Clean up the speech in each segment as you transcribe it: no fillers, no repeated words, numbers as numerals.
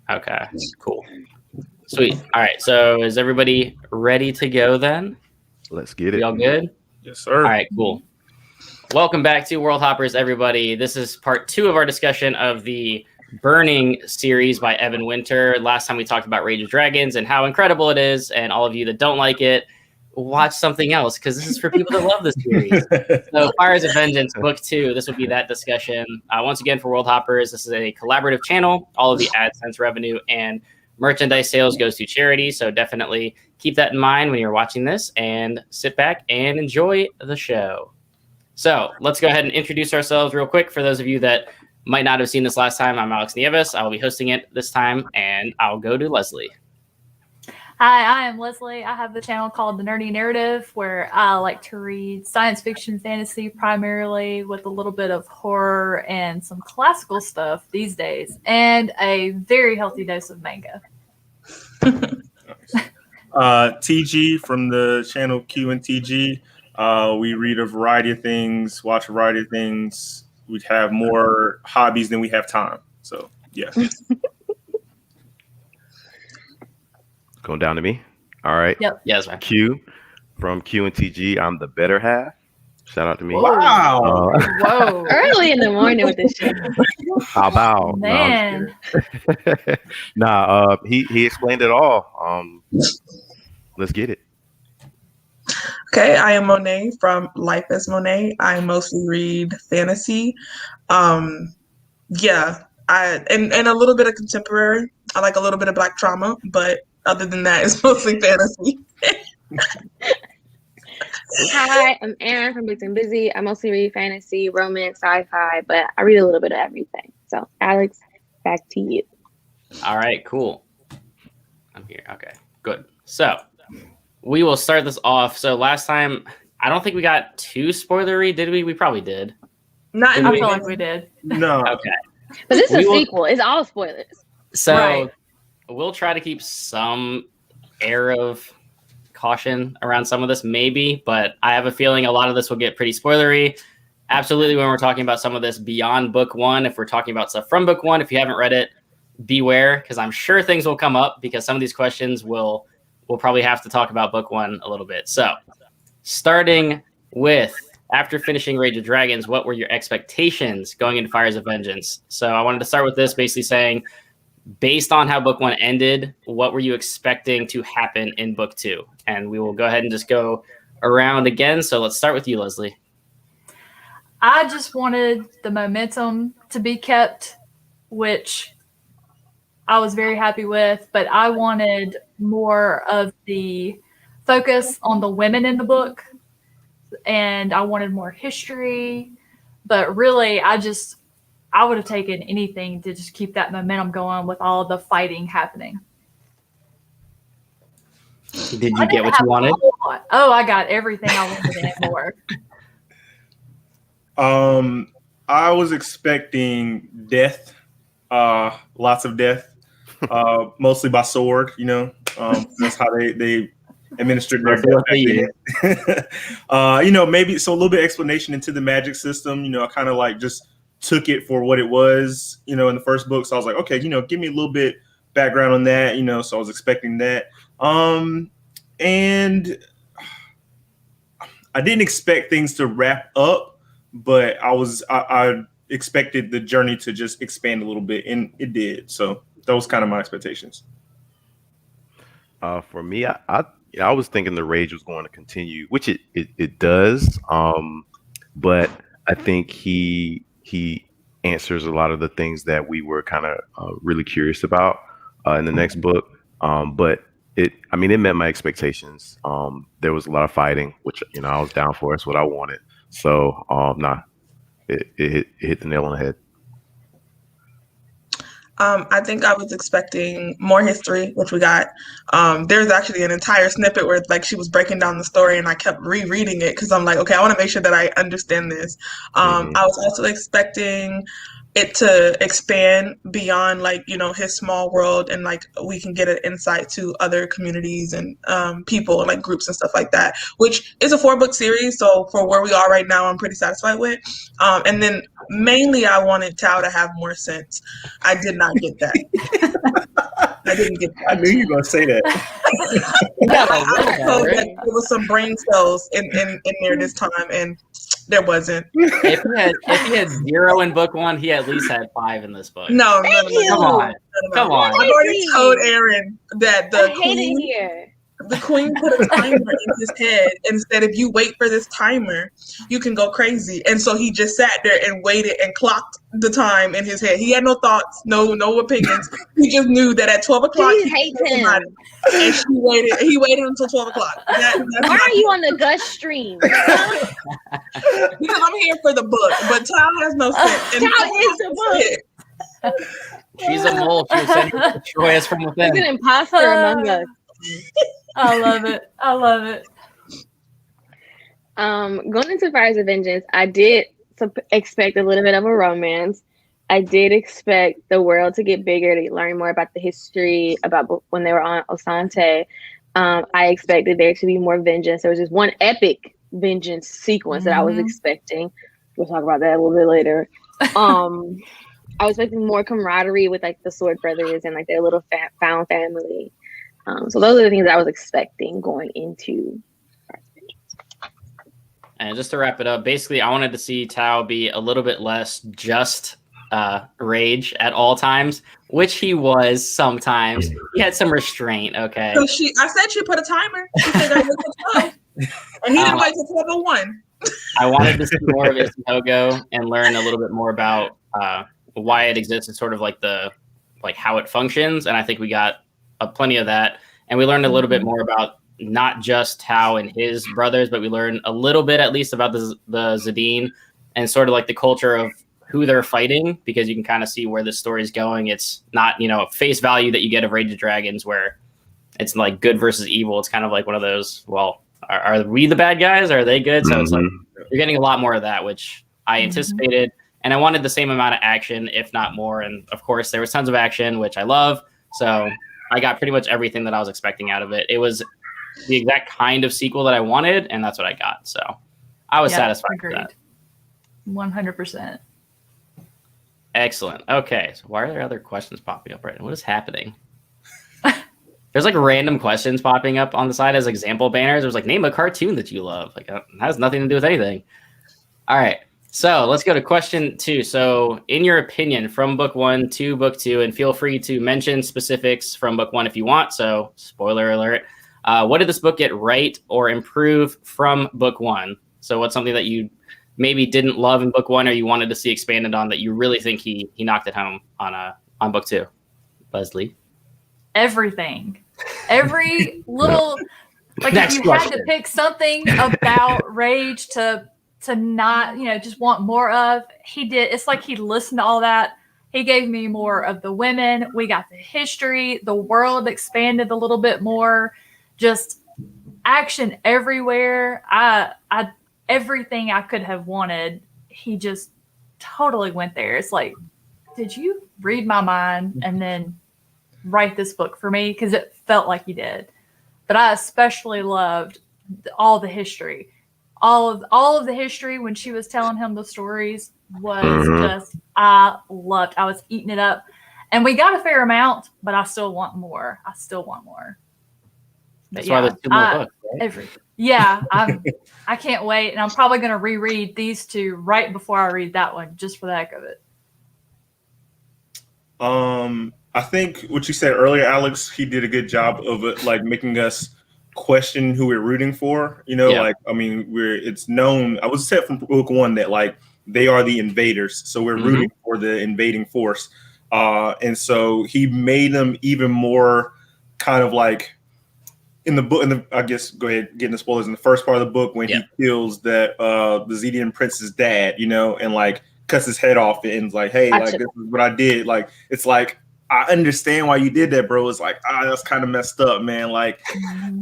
Okay, cool. Sweet. All right, so is everybody ready to go then? Let's get it. Y'all good? Yes, sir. All right, cool. Welcome back to Worldhoppers, everybody. This is part 2 of our discussion of the Burning series by Evan Winter. Last time we talked about Rage of Dragons and how incredible it is, and all of you that don't like it, watch something else, because this is for people that love the series. So Fires of Vengeance, book 2, this would be that discussion. Once again, for Worldhoppers, this is a collaborative channel. All of the AdSense revenue and merchandise sales goes to charity, so definitely keep that in mind when you're watching this, and sit back and enjoy the show. So let's go ahead and introduce ourselves real quick. For those of you that might not have seen this last time, I'm Alex Nieves. I will be hosting it this time, and I'll go to Leslie. Hi, I am Leslie. I have the channel called The Nerdy Narrative, where I like to read science fiction, fantasy primarily, with a little bit of horror and some classical stuff these days, and a very healthy dose of manga. TG from the channel Q and TG. We read a variety of things, watch a variety of things. We have more hobbies than we have time. So, yeah. Going down to me. All right. Yep. Yes, man. Q from Q and TG. I'm the better half. Shout out to me. Wow. Whoa. Early in the morning with this shit. How about? Man. He explained it all. Let's get it. Okay, I am Monet from Life as Monet. I mostly read fantasy. And a little bit of contemporary. I like a little bit of Black trauma, but other than that, it's mostly fantasy. Hi, I'm Erin from Books and Busy. I mostly read fantasy, romance, sci-fi, but I read a little bit of everything. So, Alex, back to you. All right, cool. I'm here. Okay, good. So we will start this off. So last time, I don't think we got too spoilery, did we? We probably did. Not in I the feel beginning. like we did. No. Okay. But this is a We will- sequel. It's all spoilers. So Right. we'll try to keep some air of caution around some of this, maybe, but I have a feeling a lot of this will get pretty spoilery. Absolutely, when we're talking about some of this beyond book 1, if we're talking about stuff from book 1, if you haven't read it, beware, because I'm sure things will come up, because some of these questions we'll probably have to talk about book 1 a little bit. So starting with, after finishing Rage of Dragons, what were your expectations going into Fires of Vengeance? So I wanted to start with this, basically saying, based on how book 1 ended, what were you expecting to happen in book 2? And we will go ahead and just go around again. So let's start with you, Leslie. I just wanted the momentum to be kept, which I was very happy with, but I wanted more of the focus on the women in the book, and I wanted more history. But really, I would have taken anything to just keep that momentum going with all the fighting happening. Did you get what you wanted? Oh, I got everything I wanted and more. I was expecting death, lots of death, mostly by sword. That's how they administered their death back then. Maybe so a little bit of explanation into the magic system. I kind of like just took it for what it was. In the first book, so I was like, okay, give me a little bit background on that. So I was expecting that. And I didn't expect things to wrap up, but I expected the journey to just expand a little bit, and it did. So that was kind of my expectations. For me, I was thinking the rage was going to continue, which it does. But I think he answers a lot of the things that we were kind of really curious about in the next book. But it met my expectations. There was a lot of fighting, which I was down for. It's what I wanted. So it hit the nail on the head. I think I was expecting more history, which we got. There's actually an entire snippet where she was breaking down the story, and I kept rereading it because I'm like, okay, I want to make sure that I understand this. I was also expecting it to expand beyond like, you know, his small world, and like we can get an insight to other communities and people and like groups and stuff like that, which is a 4-book series. So for where we are right now, I'm pretty satisfied with. And then mainly I wanted Tao to have more sense. I did not get that. I didn't get that. I knew you were gonna say that. I told that there was some brain cells in there this time, and there wasn't. If he had 0 in book 1, he at least had 5 in this book. No. Come on. Come on. I've already told Aaron that I hate it here. the queen put a timer in his head and said, if you wait for this timer, you can go crazy. And so he just sat there and waited and clocked the time in his head. He had no thoughts, no opinions. He just knew that at 12 o'clock, Please hate him. And he waited until 12 o'clock. That's Why are you on the Gush stream? because I'm here for the book, but Tom has no sense. And Tom is the book. She's a mole. She was sending to destroy us from He's within. an imposter among us. I love it. I love it. Going into Fires of Vengeance, I did expect a little bit of a romance. I did expect the world to get bigger, to learn more about the history, about when they were on Osante. I expected there to be more vengeance. There was just one epic vengeance sequence that I was expecting. We'll talk about that a little bit later. I was expecting more camaraderie with like the Sword Brothers and like their little found family. So those are the things that I was expecting going into Fires of Vengeance. And just to wrap it up, basically, I wanted to see Tao be a little bit less just rage at all times, which he was sometimes. He had some restraint, okay? So I said she put a timer. She said I wait till 12. And he didn't wait till 12:01. I wanted to see more of Isogo and learn a little bit more about why it exists and sort of like how it functions. And I think we got plenty of that. And we learned a little bit more about not just Tao and his brothers, but we learned a little bit at least about the Zadine and sort of like the culture of who they're fighting, because you can kind of see where this story is going. It's not, face value that you get of Rage of Dragons where it's like good versus evil. It's kind of like one of those, well, are we the bad guys? Are they good? So it's like you're getting a lot more of that, which I anticipated. And I wanted the same amount of action, if not more. And of course, there was tons of action, which I love. So I got pretty much everything that I was expecting out of it. It was the exact kind of sequel that I wanted, and that's what I got. So I was satisfied with that. 100%. Excellent. Okay, so why are there other questions popping up right now? What is happening? There's like random questions popping up on the side as example banners. There's like, name a cartoon that you love. Like, it has nothing to do with anything. All right, so let's go to question 2. So in your opinion, from book 1 to book 2, and feel free to mention specifics from book 1 if you want. So spoiler alert. What did this book get right or improve from book 1? So what's something that you maybe didn't love in book 1 or you wanted to see expanded on that you really think he knocked it home on book 2? Leslie? Everything. Every little, like Next if you question. had to pick something about Rage to not, just want more of, he did. It's like he listened to all that. He gave me more of the women. We got the history. The world expanded a little bit more. Just action everywhere. Everything I could have wanted, he just totally went there. It's like, did you read my mind and then write this book for me? Because it felt like he did. But I especially loved all the history. All of the history when she was telling him the stories was just, I was eating it up. And we got a fair amount, but I still want more. But That's why there's 2 more books, right? I can't wait. And I'm probably going to reread these 2 right before I read that one, just for the heck of it. I think what you said earlier, Alex, he did a good job of it, like making us question who we're rooting for. It's known. I was said from book 1 that like they are the invaders, so we're rooting for the invading force. And so he made them even more kind of like in the book. I guess go ahead, get in the spoilers in the first part of the book when he kills the Zedian prince's dad, and like cuts his head off and is like, hey, like this is what I did. Like it's like I understand why you did that, bro. It's like, that's kind of messed up, man. Like,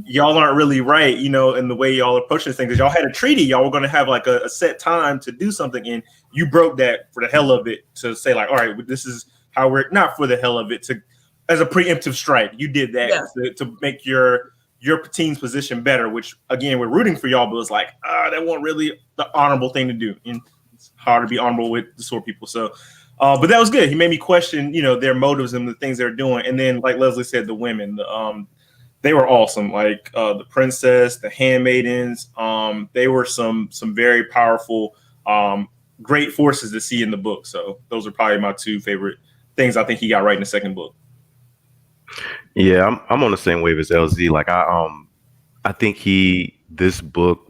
y'all aren't really right, you know, in the way y'all approaching this thing. Because y'all had a treaty. Y'all were going to have like a set time to do something. And you broke that for the hell of it to say like, all right, this is how we're not for the hell of it to as a preemptive strike. You did that to make your team's position better, which again, we're rooting for y'all, but it's like, that wasn't really the honorable thing to do. And it's hard to be honorable with the sword people. So, but that was good. He made me question, you know, their motives and the things they're doing. And then, like Leslie said, the women, they were awesome. Like the princess, the handmaidens, they were some very powerful, great forces to see in the book. So those are probably my two favorite things I think he got right in the second book. Yeah, I'm on the same wave as LZ. Like I think this book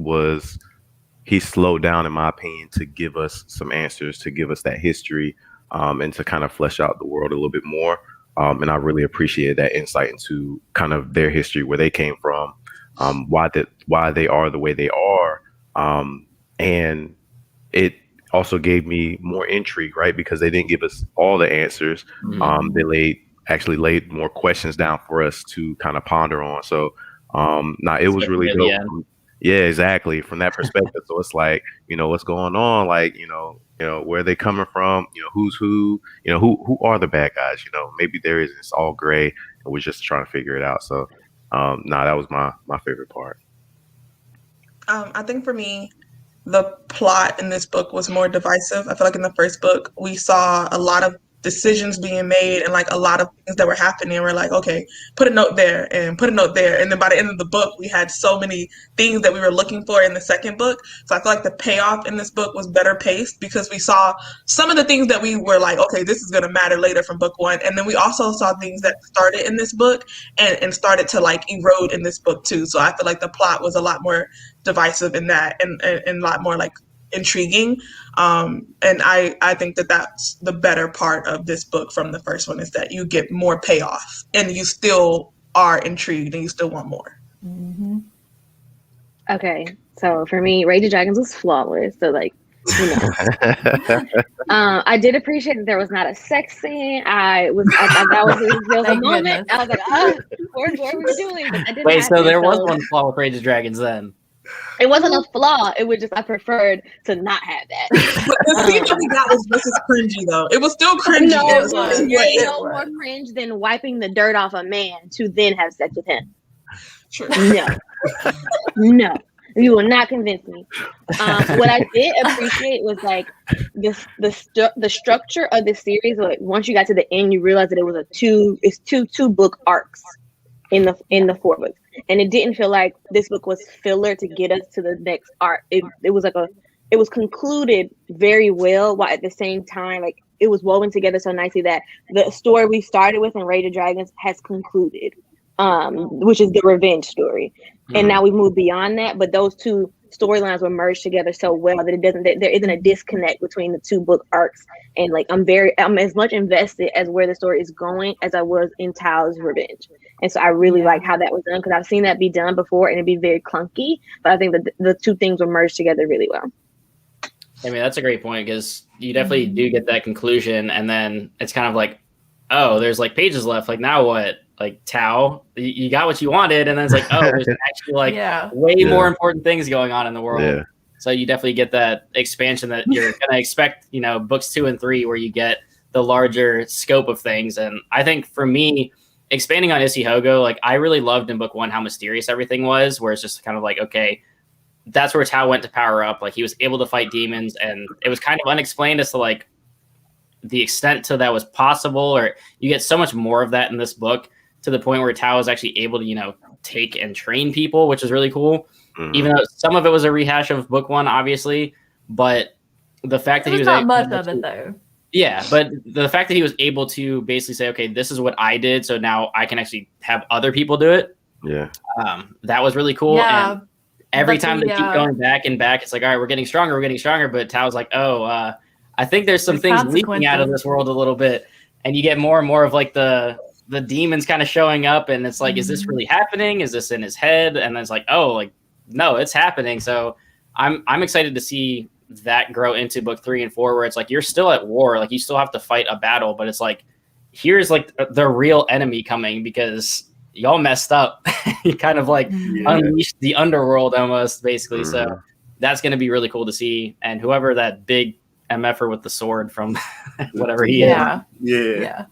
he slowed down, in my opinion, to give us some answers, to give us that history, and to kind of flesh out the world a little bit more. And I really appreciated that insight into kind of their history, where they came from, why they are the way they are. And it also gave me more intrigue, right? Because they didn't give us all the answers. They actually laid more questions down for us to kind of ponder on. So it was really dope. Yeah, exactly. From that perspective. So it's like, you know, what's going on? Like, you know, where are they coming from? You know, who's who? You know, who are the bad guys? You know, maybe it's all gray and we're just trying to figure it out. So that was my favorite part. I think for me, the plot in this book was more divisive. I feel like in the first book, we saw a lot of decisions being made and like a lot of things that were happening. We're like, okay, put a note there and put a note there. And then by the end of the book, we had so many things that we were looking for in the second book. So I feel like the payoff in this book was better paced because we saw some of the things that we were like, okay, this is going to matter later from book one. And then we also saw things that started in this book and started to like erode in this book too. So I feel like the plot was a lot more divisive in that and a lot more like intriguing. And I think that that's the better part of this book from the first one, is that you get more payoff and you still are intrigued and you still want more. Okay, so for me, Rage of Dragons was flawless. So like, you know, I did appreciate that there was not a sex scene. There was a moment. I was like, what are we doing? But that didn't Wait, happen, so there was one flaw with Rage of Dragons then? It wasn't a flaw. It was just I preferred to not have that. But the scene that we got was just as cringy, though. It was still cringy. No, in it a certain was way. no more cringe than wiping the dirt off a man to then have sex with him. Sure. No, you will not convince me. What I did appreciate was like the structure of the series. Like once you got to the end, you realized that it was two book arcs in the 4 books. And it didn't feel like this book was filler to get us to the next arc. It was like it was concluded very well, while at the same time, like it was woven together so nicely that the story we started with in Rage of Dragons has concluded, which is the revenge story. And now we move beyond that, but those two storylines were merged together so well that there isn't a disconnect between the 2 book arcs. And like I'm as much invested as where the story is going as I was in Tao's revenge. And so I really like how that was done, because I've seen that be done before and it'd be very clunky. But I think that the 2 things were merged together really well. I mean, that's a great point, because you definitely do get that conclusion, and then it's kind of like, oh, there's like pages left. Like now what? Like Tao, you got what you wanted, and then it's like, oh, there's actually like way more important things going on in the world. Yeah. So you definitely get that expansion that you're gonna expect. You know, books 2 and 3, where you get the larger scope of things. And I think for me, expanding on Isihogo, like I really loved in book 1 how mysterious everything was, where it's just kind of like, okay, that's where Tao went to power up. Like he was able to fight demons, and it was kind of unexplained as to like the extent to that was possible, or you get so much more of that in this book, to the point where Tao is actually able to, you know, take and train people, which is really cool. Even though some of it was a rehash of book 1, obviously, but the fact that he was not much of it though. Yeah, but the fact that he was able to basically say, okay, this is what I did, so now I can actually have other people do it. Yeah. That was really cool. Yeah, and every time they keep going back and back, it's like, all right, we're getting stronger. But Tao's like, I think there's some things leaking out of this world a little bit. And you get more and more of like the demons kind of showing up, and it's like, is this really happening? Is this in his head? And then it's like, oh, like, no, it's happening. So I'm excited to see that grow into book 3 and 4, where it's like, you're still at war. Like you still have to fight a battle, but it's like, here's like the real enemy coming because y'all messed up. You kind of like unleashed the underworld almost, basically. So that's going to be really cool to see. And whoever that big MFer with the sword from whatever he is. Yeah.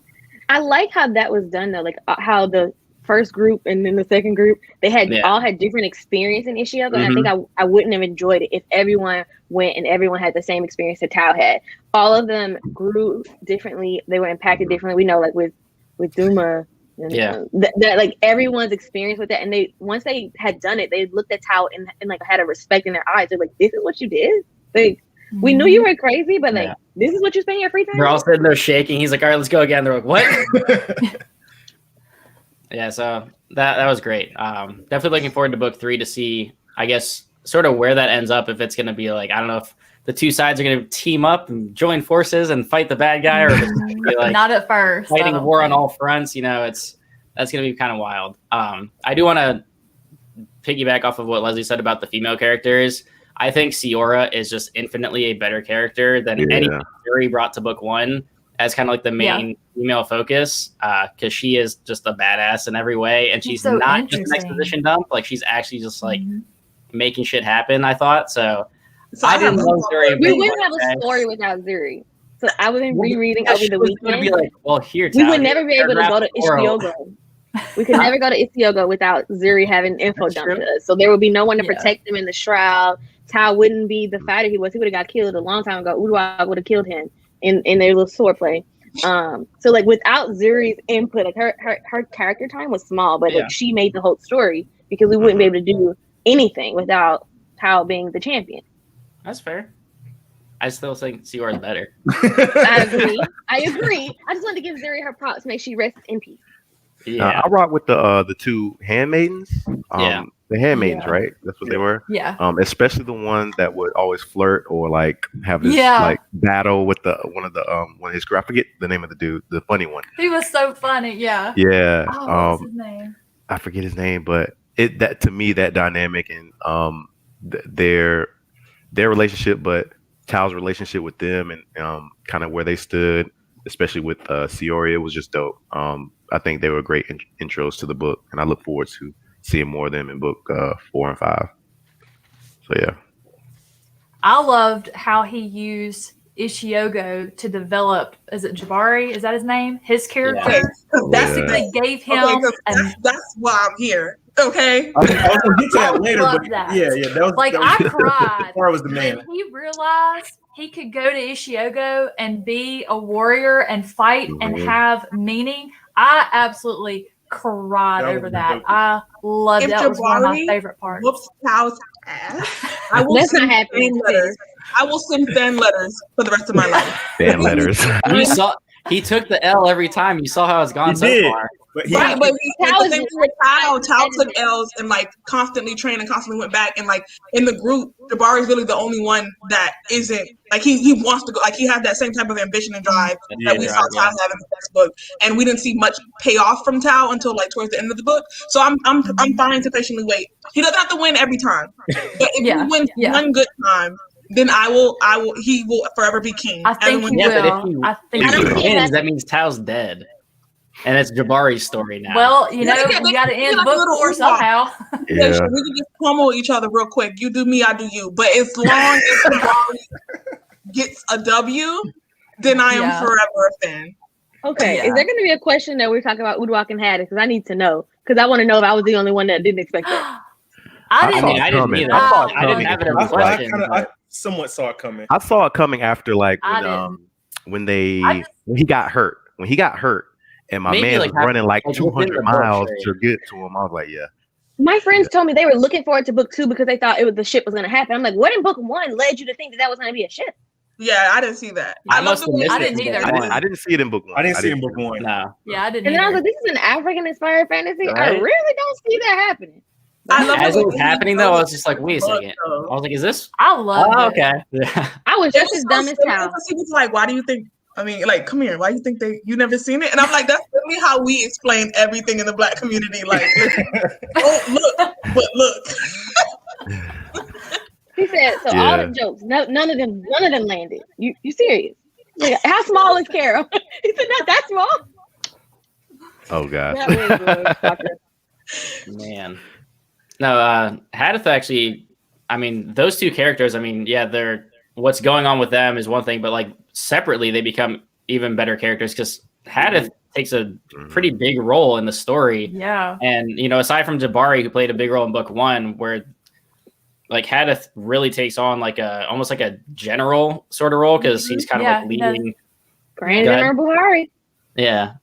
I like how that was done though, like how the first group and then the second group, they had all had different experience in Ishiogo. And I think I wouldn't have enjoyed it if everyone went and everyone had the same experience that Tao had. All of them grew differently. They were impacted differently. We know, like with Duma, that like everyone's experience with that. And they once they had done it, they looked at Tao and like had a respect in their eyes. They're like, "This is what you did." Like, we knew you were crazy, but like, this is what you spend your free time. They're all sitting there shaking. He's like, "All right, let's go again." They're like, "What?" Yeah, so that was great. Definitely looking forward to book 3 to see, I guess, sort of where that ends up. If it's going to be like, I don't know if the two sides are going to team up and join forces and fight the bad guy, or if it's going to be like not at first fighting war on all fronts. You know, that's going to be kind of wild. I do want to piggyback off of what Leslie said about the female characters. I think Siora is just infinitely a better character than anything Yuri brought to book 1 as kind of like the main female focus, because she is just a badass in every way, and she's so not just an exposition dump. Like, she's actually just like making shit happen, I thought. So I didn't love Zuri. We wouldn't have a story without Zuri. So I was rereading over the weekend. Be like, well, here, we would never be able to go to Ishiogo. We could never go to Ishiogo without Zuri having info dumped to us. So there would be no one to protect him in the shroud. Tao wouldn't be the fighter he was. He would have got killed a long time ago. Uruwa would have killed him in their little sword play. So like without Zuri's input, like her character time was small, but like she made the whole story because we wouldn't be able to do anything without Tao being the champion. That's fair. I still think Siora is better. I agree. I just wanted to give Zuri her props, make she rest in peace. Yeah, I rock with the two handmaidens. The handmaidens, right? That's what they were. Yeah. Especially the ones that would always flirt or like have this like battle with one of his. I forget the name of the dude, the funny one. He was so funny. Yeah. Yeah. Oh, what's his name? I forget his name, but that to me, that dynamic and their relationship, but Tao's relationship with them and kind of where they stood, especially with Siora, was just dope. I think they were great intros to the book, and I look forward to seeing more of them in book 4 and 5. So yeah, I loved how he used Ishiogo to develop. Is it Jabari? Is that his name? His character. Basically gave him. That's why I'm here. Okay. I was gonna get to that later, but that. yeah, that was like I cried. was the man. When he realized he could go to Ishiogo and be a warrior and fight and have meaning. I absolutely cried over that. I loved that. Was one of my favorite parts. Whoops Tao's ass. I will send fan letters. I will send fan letters for the rest of my life. Fan letters. He took the L every time. You saw how it's gone so far. But the thing with Tao took L's and like constantly trained and constantly went back, and like in the group, Jabari is really the only one that isn't like he wants to go, like he had that same type of ambition and drive that we saw Tao have in the first book, and we didn't see much payoff from Tao until like towards the end of the book. So I'm fine to patiently wait. He doesn't have to win every time, but if he wins one good time, then he will forever be king. I think he will. If he wins, that means Tao's dead. And it's Jabari's story now. Well, you know, you got to end book 4 somehow. Yeah. We can just pummel each other real quick. You do me, I do you. But as long as Jabari gets a W, then I am forever a fan. Okay. Is there going to be a question that we're talking about Uduak and Haddock? Because I need to know. Because I want to know if I was the only one that didn't expect that. I didn't either. I didn't have it as a question. I somewhat saw it coming. I saw it coming after like when he got hurt. When he got hurt. And my man was running like 200 miles to get to him. I was like, yeah. My friends told me they were looking forward to book 2 because they thought the ship was going to happen. I'm like, what in book 1 led you to think that was going to be a ship? Yeah, I didn't see that. I didn't either. I didn't see it in book 1. I didn't see it in book 1. No. Yeah, I didn't. And then I was like, this is an African-inspired fantasy. Right? I really don't see that happening. As it was happening, though, I was just like, wait a second. I was like, is this? I love it. Okay. Yeah. I was just as dumb as Tao. He was like, why do you think? I mean, like, come here. Why do you think you never seen it? And I'm like, that's really how we explain everything in the Black community. Like, oh, look. He said, so all the jokes, none of them landed. You serious? Like, how small is Carol? He said, not that small. Oh gosh. That was a shocker. Man. No, Hadith actually, I mean, those two characters, I mean, yeah, they're what's going on with them is one thing, but like separately, they become even better characters because Hadith takes a pretty big role in the story. Yeah. And, you know, aside from Jabari, who played a big role in book one, where like Hadith really takes on like almost like a general sort of role because he's kind of like leading. Grand General Buhari. Yeah.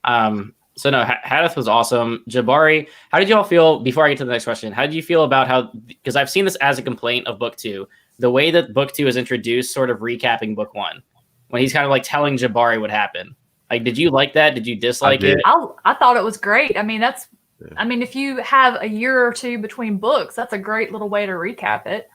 So no, Hadith was awesome. Jabari, how did you all feel before I get to the next question? How did you feel about how, because I've seen this as a complaint of book two, the way that book two is introduced, sort of recapping book one, when he's kind of like telling Jabari what happened. Like, did you like that? Did you dislike it? I thought it was great. I mean, if you have a year or two between books, that's a great little way to recap it.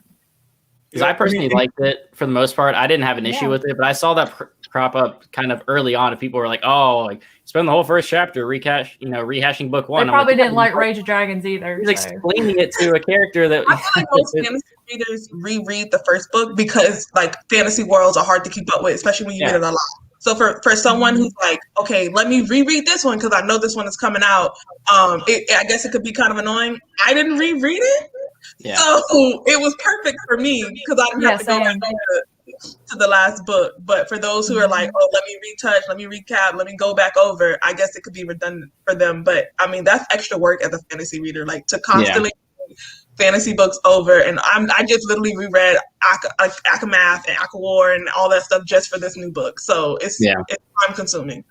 Because I personally liked it for the most part. I didn't have an issue with it, but I saw that crop up kind of early on, and people were like, "Oh, like spend the whole first chapter rehashing book one." They probably didn't like Rage of Dragons either. He's explaining it to a character that I feel like most fantasy readers reread the first book because like fantasy worlds are hard to keep up with, especially when you read it a lot. So for someone who's like, okay, let me reread this one because I know this one is coming out. I guess it could be kind of annoying. I didn't reread it. Yeah. So it was perfect for me because I didn't have to go back to the last book. But for those who are like, oh, let me retouch, let me recap, let me go back over, I guess it could be redundant for them. But I mean, that's extra work as a fantasy reader, like to constantly read fantasy books over. And I just literally reread Akamath and Akawar and all that stuff just for this new book. So it's time consuming.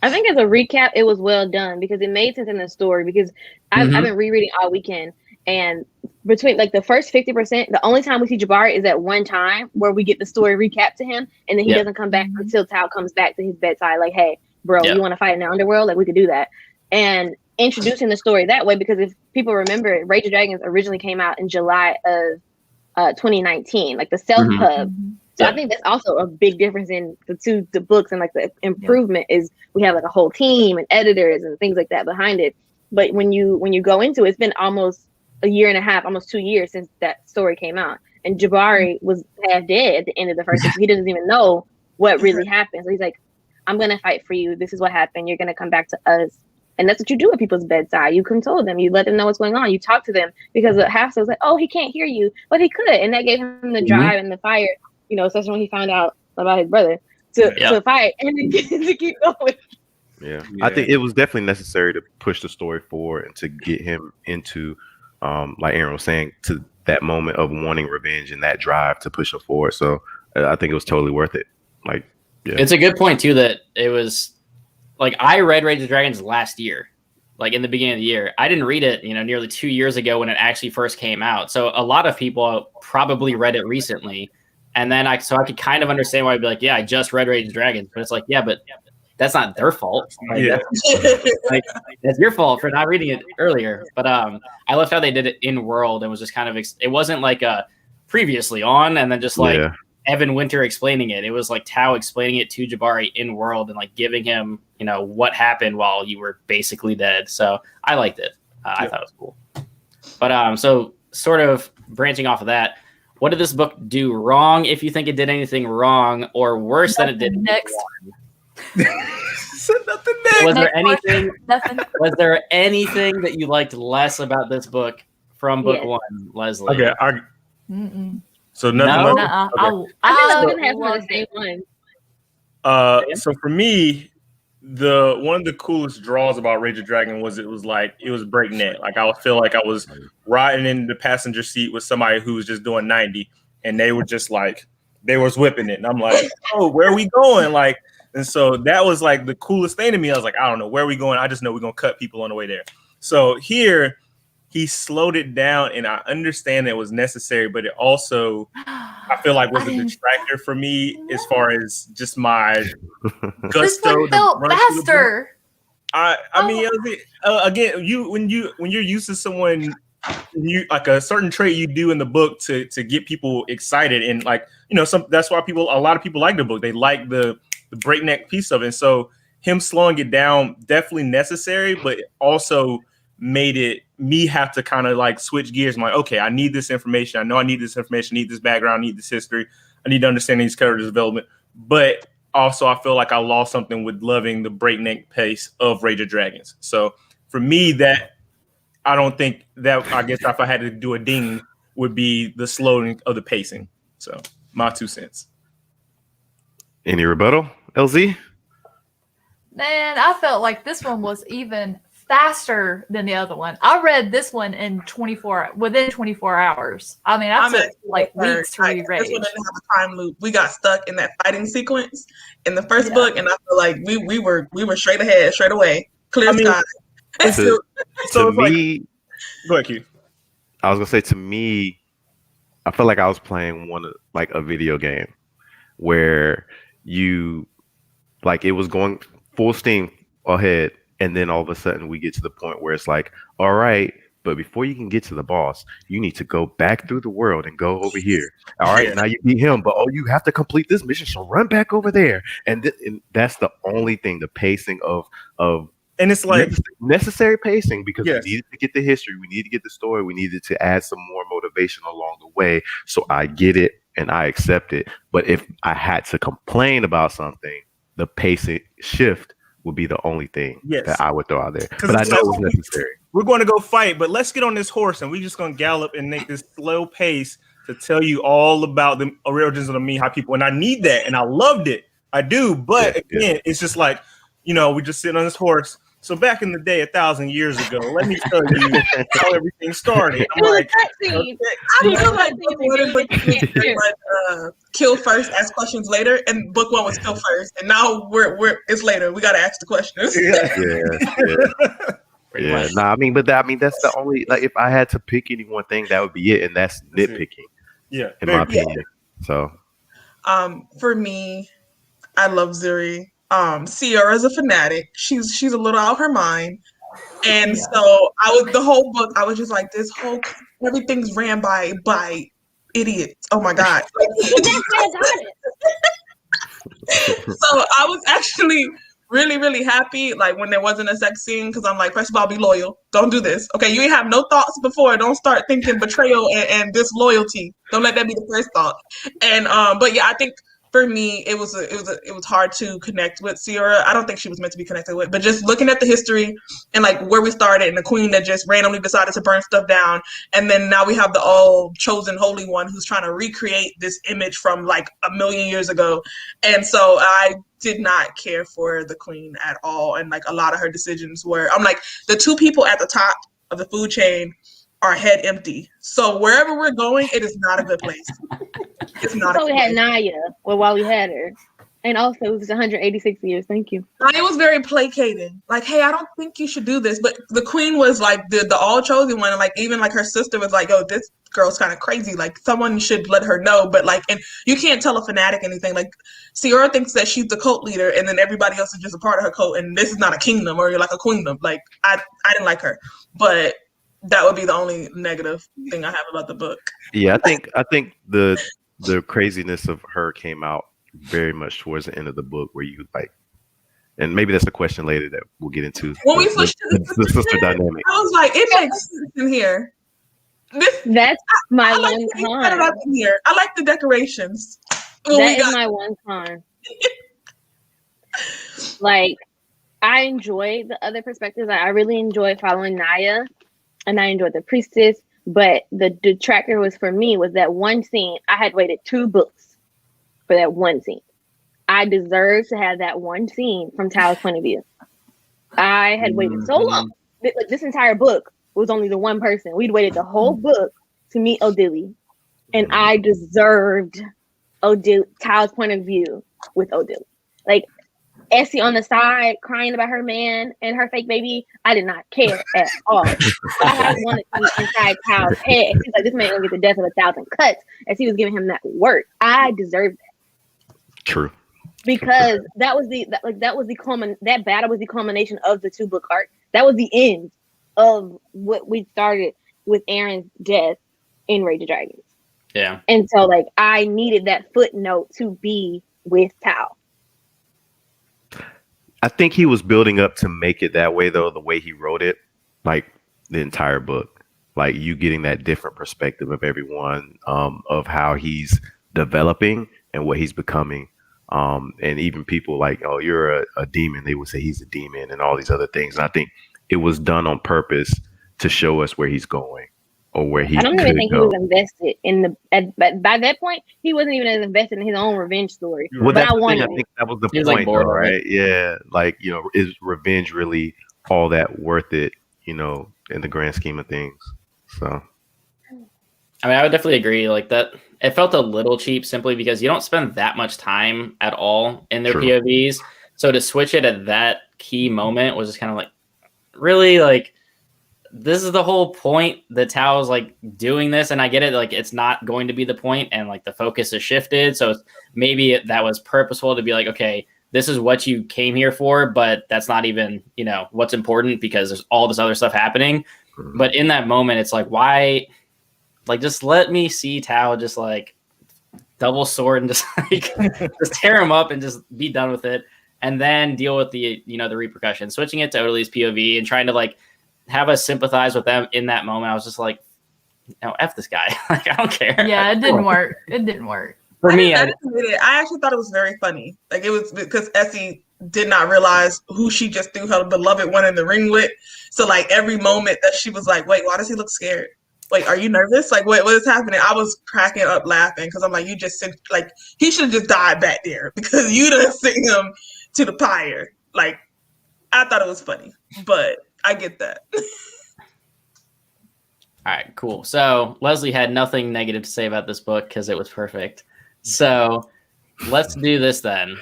I think as a recap, it was well done because it made sense in the story because I've been rereading all weekend. And between like the first 50%, the only time we see Jabari is at one time where we get the story recap to him. And then he doesn't come back until Tao comes back to his bedside. Like, hey, bro, you want to fight in the underworld? Like, we could do that. And introducing the story that way, because if people remember, Rage of Dragons originally came out in July of 2019, like the self-pub. So I think that's also a big difference in the books, and like the improvement is we have like a whole team and editors and things like that behind it. But when you go into it, it's been almost a year and a half, almost 2 years since that story came out. And Jabari was half dead at the end of the first book. He doesn't even know what really happened. So he's like, I'm going to fight for you. This is what happened. You're going to come back to us. And that's what you do at people's bedside. You console them. You let them know what's going on. You talk to them because Hafsa was like, oh, he can't hear you. But he could. And that gave him the drive and the fire, especially when he found out about his brother, to fight and to keep going. Yeah. I think it was definitely necessary to push the story forward and to get him into like Aaron was saying, to that moment of wanting revenge and that drive to push him forward. So I think it was totally worth it. Like, it's a good point too that it was like I read Rage of Dragons last year, like in the beginning of the year. I didn't read it, nearly 2 years ago when it actually first came out. So a lot of people probably read it recently, and then I could kind of understand why I'd be like, yeah, I just read Rage of Dragons, but it's like, yeah, but that's not their fault. That's your fault for not reading it earlier. But I loved how they did it in world. It was just kind of it wasn't like previously on and then just like Evan Winter explaining it. It was like Tao explaining it to Jabari in world and like giving him what happened while you were basically dead. So I liked it. I thought it was cool. But so sort of branching off of that, what did this book do wrong? If you think it did anything wrong or worse than it did next. Nothing next. Was there anything? Was there anything that you liked less about this book from book one, Leslie? Okay. So nothing. No? Less? Okay. I feel like we didn't have the same one. So for me, one of the coolest draws about Rage of Dragon was it was breakneck. Like I feel like I was riding in the passenger seat with somebody who was just doing 90, and they were just like they was whipping it, and I'm like, oh, where are we going? Like. And so that was like the coolest thing to me. I was like, I don't know where are we going. I just know we're going to cut people on the way there. So here he slowed it down, and I understand that it was necessary, but it also, I feel like was a distractor for me as far as just my gusto. This felt faster. I mean, again, when you're used to someone, you like a certain trait you do in the book to get people excited, and like that's why a lot of people like the book. They like the breakneck piece of it. And so him slowing it down, definitely necessary, but it also made me have to kind of like switch gears. I'm like, okay, I need this information. I know I need this information. I need this background. I need this history. I need to understand these characters' development. But also I feel like I lost something with loving the breakneck pace of Rage of Dragons. So for me, that I don't think that, I guess if I had to do a ding, would be the slowing of the pacing. So my 2 cents. Any rebuttal, LZ? Man, I felt like this one was even faster than the other one. I read this one in within 24 hours. I mean, I took like weeks to read Rage. This one didn't have a time loop. We got stuck in that fighting sequence in the first book, and I feel like we were straight ahead, straight away, clear sky. So me, go ahead, Q. I was gonna say, to me, I felt like I was playing like a video game where it was going full steam ahead, and then all of a sudden we get to the point where it's like, all right, but before you can get to the boss, you need to go back through the world and go over here. All right, now you beat him, but you have to complete this mission, so run back over there. And that's the only thing, the pacing of and it's like necessary pacing, because yes. we needed to get the history, we needed to get the story, we needed to add some more motivation along the way. So I get it and I accept it. But if I had to complain about something, the pacing shift would be the only thing that I would throw out there. But I know it was necessary. We're going to go fight, but let's get on this horse and we're just going to gallop and make this slow pace to tell you all about the origins of the Mihai people. And I need that, and I loved it. I do. But again, it's just like, we just sit on this horse. So back in the day, 1,000 years ago, let me tell you how everything started. I'm like, I feel like book one and book two kill first, ask questions later, and book one was kill first, and now it's later. We got to ask the questions. Yeah. Nah, I mean, that's the only, like, if I had to pick any one thing, that would be it, and that's nitpicking. Yeah, in my opinion. So, for me, I love Zuri. Sierra's a fanatic. She's a little out of her mind. And so the whole book, I was just like, everything's ran by idiots. Oh my God. So I was actually really, really happy, like, when there wasn't a sex scene, because I'm like, first of all, be loyal. Don't do this. Okay, you have no thoughts before. Don't start thinking betrayal and disloyalty. Don't let that be the first thought. And but yeah, I think for me, it was hard to connect with Sierra. I don't think she was meant to be connected with, but just looking at the history and like where we started, and the queen that just randomly decided to burn stuff down, and then now we have the all chosen holy one who's trying to recreate this image from like 1,000,000 years ago. And so I did not care for the queen at all, and like a lot of her decisions were, I'm like, the two people at the top of the food chain are head empty. So wherever we're going, it is not a good place. It's not. So we had Naya. Well, while we had her, and also it was 186 years. Thank you. Naya was very placating. Like, hey, I don't think you should do this. But the queen was like the all chosen one, and like even like her sister was like, "Yo, this girl's kind of crazy. Like, someone should let her know." But like, and you can't tell a fanatic anything. Like, Sierra thinks that she's the cult leader, and then everybody else is just a part of her cult. And this is not a kingdom or like a queendom. Like, I didn't like her, but that would be the only negative thing I have about the book. Yeah, I think the craziness of her came out very much towards the end of the book, where you like, and maybe that's a question later that we'll get into. When we switched to the sister dynamic, I was like, it makes sense in here. That's my I like one con. Here. I like the decorations. That is my one con. Like, I enjoy the other perspectives. I really enjoy following Naya, and I enjoyed the priestess. But the detractor was that one scene. I had waited 2 books for that one scene. I deserved to have that one scene from Tao's point of view. I had waited so long. This entire book was only the one person. We'd waited the whole book to meet Odili. And I deserved Tao's point of view with Odili. Like, Essie on the side crying about her man and her fake baby, I did not care at all. I wanted to be inside Tao's head. He's like, this man gonna get the death of 1,000 cuts, as he was giving him that work. I deserved that. True. Because that battle was the culmination of the 2-book arc. That was the end of what we started with Aaron's death in Rage of Dragons. Yeah. And so like I needed that footnote to be with Tao. I think he was building up to make it that way, though, the way he wrote it, like the entire book, like you getting that different perspective of everyone, of how he's developing and what he's becoming. And even people like, oh, you're a demon, they would say he's a demon and all these other things. And I think it was done on purpose to show us where he's going or where he I don't could even think go. he was invested in but by that point, he wasn't even as invested in his own revenge story. Well, But that's I the thing. I wanted think that was the He was, like, point, though, bored of it. right? Yeah, like, you know, is revenge really all that worth it? You know, in the grand scheme of things. So, I mean, I would definitely agree. Like that, it felt a little cheap simply because you don't spend that much time at all in their True. POVs. So to switch it at that key moment was just kind of like, really, like, this is the whole point that Tao's like doing this, and I get it. Like, it's not going to be the point, and like the focus is shifted. So maybe that was purposeful to be like, okay, this is what you came here for, but that's not even, you know, what's important because there's all this other stuff happening. Mhm. But in that moment, it's like, why? Like, just let me see Tao just like double sword and just like just tear him up and just be done with it, and then deal with the, you know, the repercussions. Switching it to Odaly's POV and trying to like have us sympathize with them in that moment, I was just like, no, F this guy. Like, I don't care. Yeah, it didn't work. It didn't work. For me, I actually thought it was very funny. Like, it was because Essie did not realize who she just threw her beloved one in the ring with. So like every moment that she was like, wait, why does he look scared? Like, are you nervous? Like, what is happening? I was cracking up laughing because I'm like, you just sent, like, he should have just died back there because you done sent him to the pyre. Like, I thought it was funny, but I get that. all right, cool. So Leslie had nothing negative to say about this book because it was perfect. So let's do this then.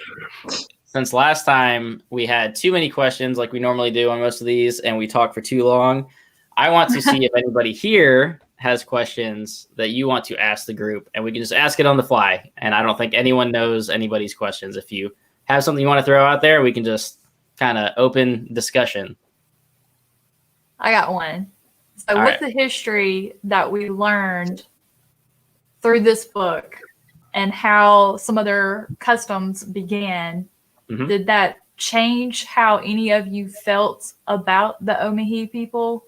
Since last time we had too many questions like we normally do on most of these and we talked for too long, I want to see if anybody here has questions that you want to ask the group, and we can just ask it on the fly. And I don't think anyone knows anybody's questions. If you have something you want to throw out there, we can just kind of open discussion. I got one. So All with right. the history that we learned through this book and how some of their customs began, Mhm. did that change how any of you felt about the Omahi people?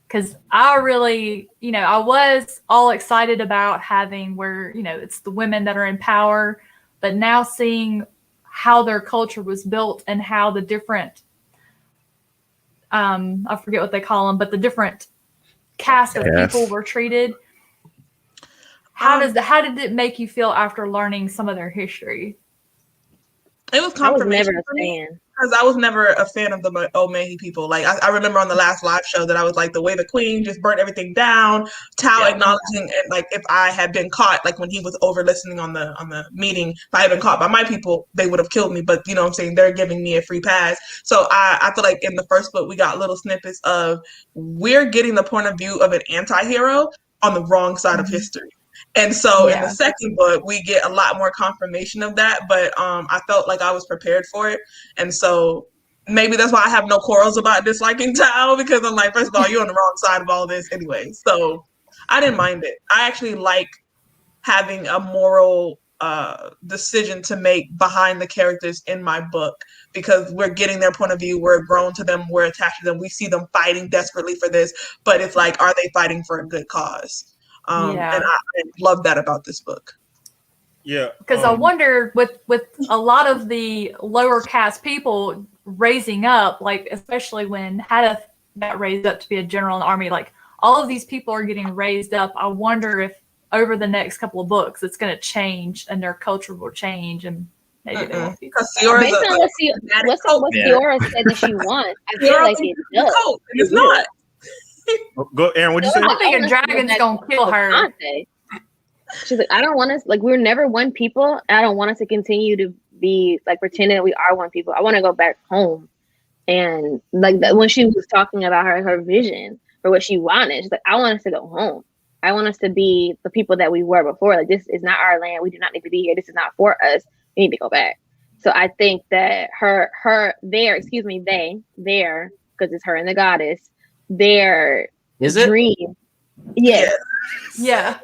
Because I really, you know, I was all excited about having where, you know, it's the women that are in power, but now seeing how their culture was built and how the different, I forget what they call them, but the different cast of Yes. people were treated. How did it make you feel after learning some of their history? It was I was confirmation never a for me. fan. Because I was never a fan of the Omahi people. Like, I remember on the last live show that I was like, the way the queen just burnt everything down, Tao Yeah. acknowledging, and like, if I had been caught, like when he was over listening on the meeting, if I had been caught by my people, they would have killed me. But you know what I'm saying? They're giving me a free pass. So I feel like in the first book, we got little snippets of we're getting the point of view of an anti-hero on the wrong side of history. And so in the Yeah. second book, we get a lot more confirmation of that, but I felt like I was prepared for it. And so maybe that's why I have no quarrels about disliking Tao, because I'm like, first of all, you're on the wrong side of all this anyway. So I didn't mind it. I actually like having a moral decision to make behind the characters in my book, because we're getting their point of view, we're grown to them, we're attached to them, we see them fighting desperately for this, but it's like, are they fighting for a good cause? Yeah. And I love that about this book. Yeah, Because I wonder with a lot of the lower caste people raising up, like especially when Hadith got raised up to be a general in the army, like all of these people are getting raised up. I wonder if over the next couple of books it's going to change and their culture will change, and maybe they won't be. Because Siora's Based on what Yeah. Ciora said that she wants, I feel like it does. and it's not. go, Aaron. What'd you say? I think a dragon's going to kill her. Beyonce. She's like, I don't want us, like, we're never one people. And I don't want us to continue to be like pretending that we are one people. I want to go back home. And like when she was talking about her vision for what she wanted, she's like, I want us to go home. I want us to be the people that we were before. Like, this is not our land. We do not need to be here. This is not for us. We need to go back. So I think that they, because it's her and the goddess, their Is it? dream. Yes. Yeah.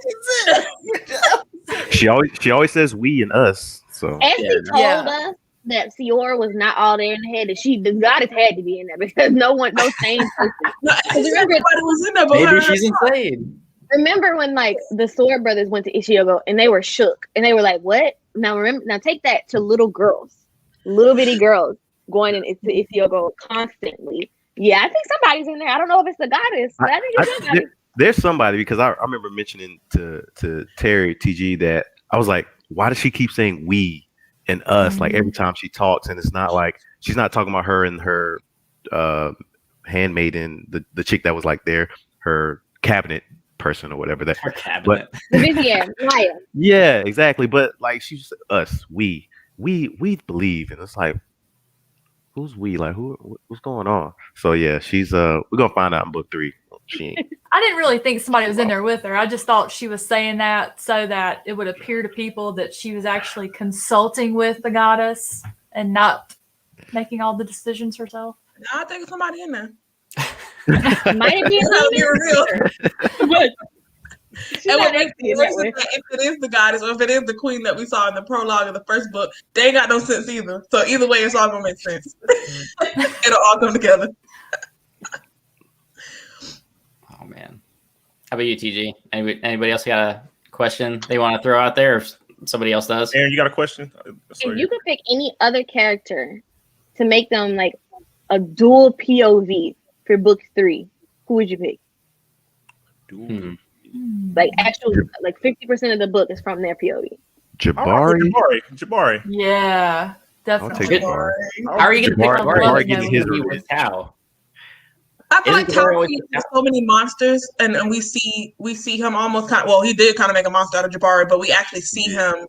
She always says we and us. So Essie told Yeah. us that Ciora was not all there in the head, that the goddess had to be in there because no sane person. No, remember- everybody was in there, but Maybe her. she's insane. Remember when like the Sword brothers went to Ishiogo and they were shook and they were like, "What?" now take that to little bitty girls going into Ethiopia constantly. Yeah, I think somebody's in there. I don't know if it's the goddess, but I think it's somebody. There's somebody, because I remember mentioning to Terry TG that I was like, why does she keep saying we and us like every time she talks? And it's not like she's not talking about her and her handmaiden, the chick that was like her cabinet person or whatever. That her cabinet. The vizier, Maya. Yeah, exactly. But like she's us, we believe, and it's like, who's we? Like what's going on? So yeah, she's we're gonna find out in book 3. She ain't. I didn't really think somebody was in there with her. I just thought she was saying that so that it would appear to people that she was actually consulting with the goddess and not making all the decisions herself. No, I think it's somebody in there. Might it be real? But if it is the goddess or if it is the queen that we saw in the prologue of the first book, they ain't got no sense either. So either way, it's all gonna make sense. It'll all come together. Oh man, how about you, TG? Anybody else got a question they want to throw out there, or if somebody else does? Aaron, you got a question? If you could pick any other character to make them like a dual POV for book 3, who would you pick? Like actual, like 50% of the book is from their POV. Jabari. Yeah, definitely. Jabari. How are you going to pick Jabari getting his revenge? Tao? I feel like Tao has so many monsters, and we see him almost kind of, well, he did kind of make a monster out of Jabari, but we actually see him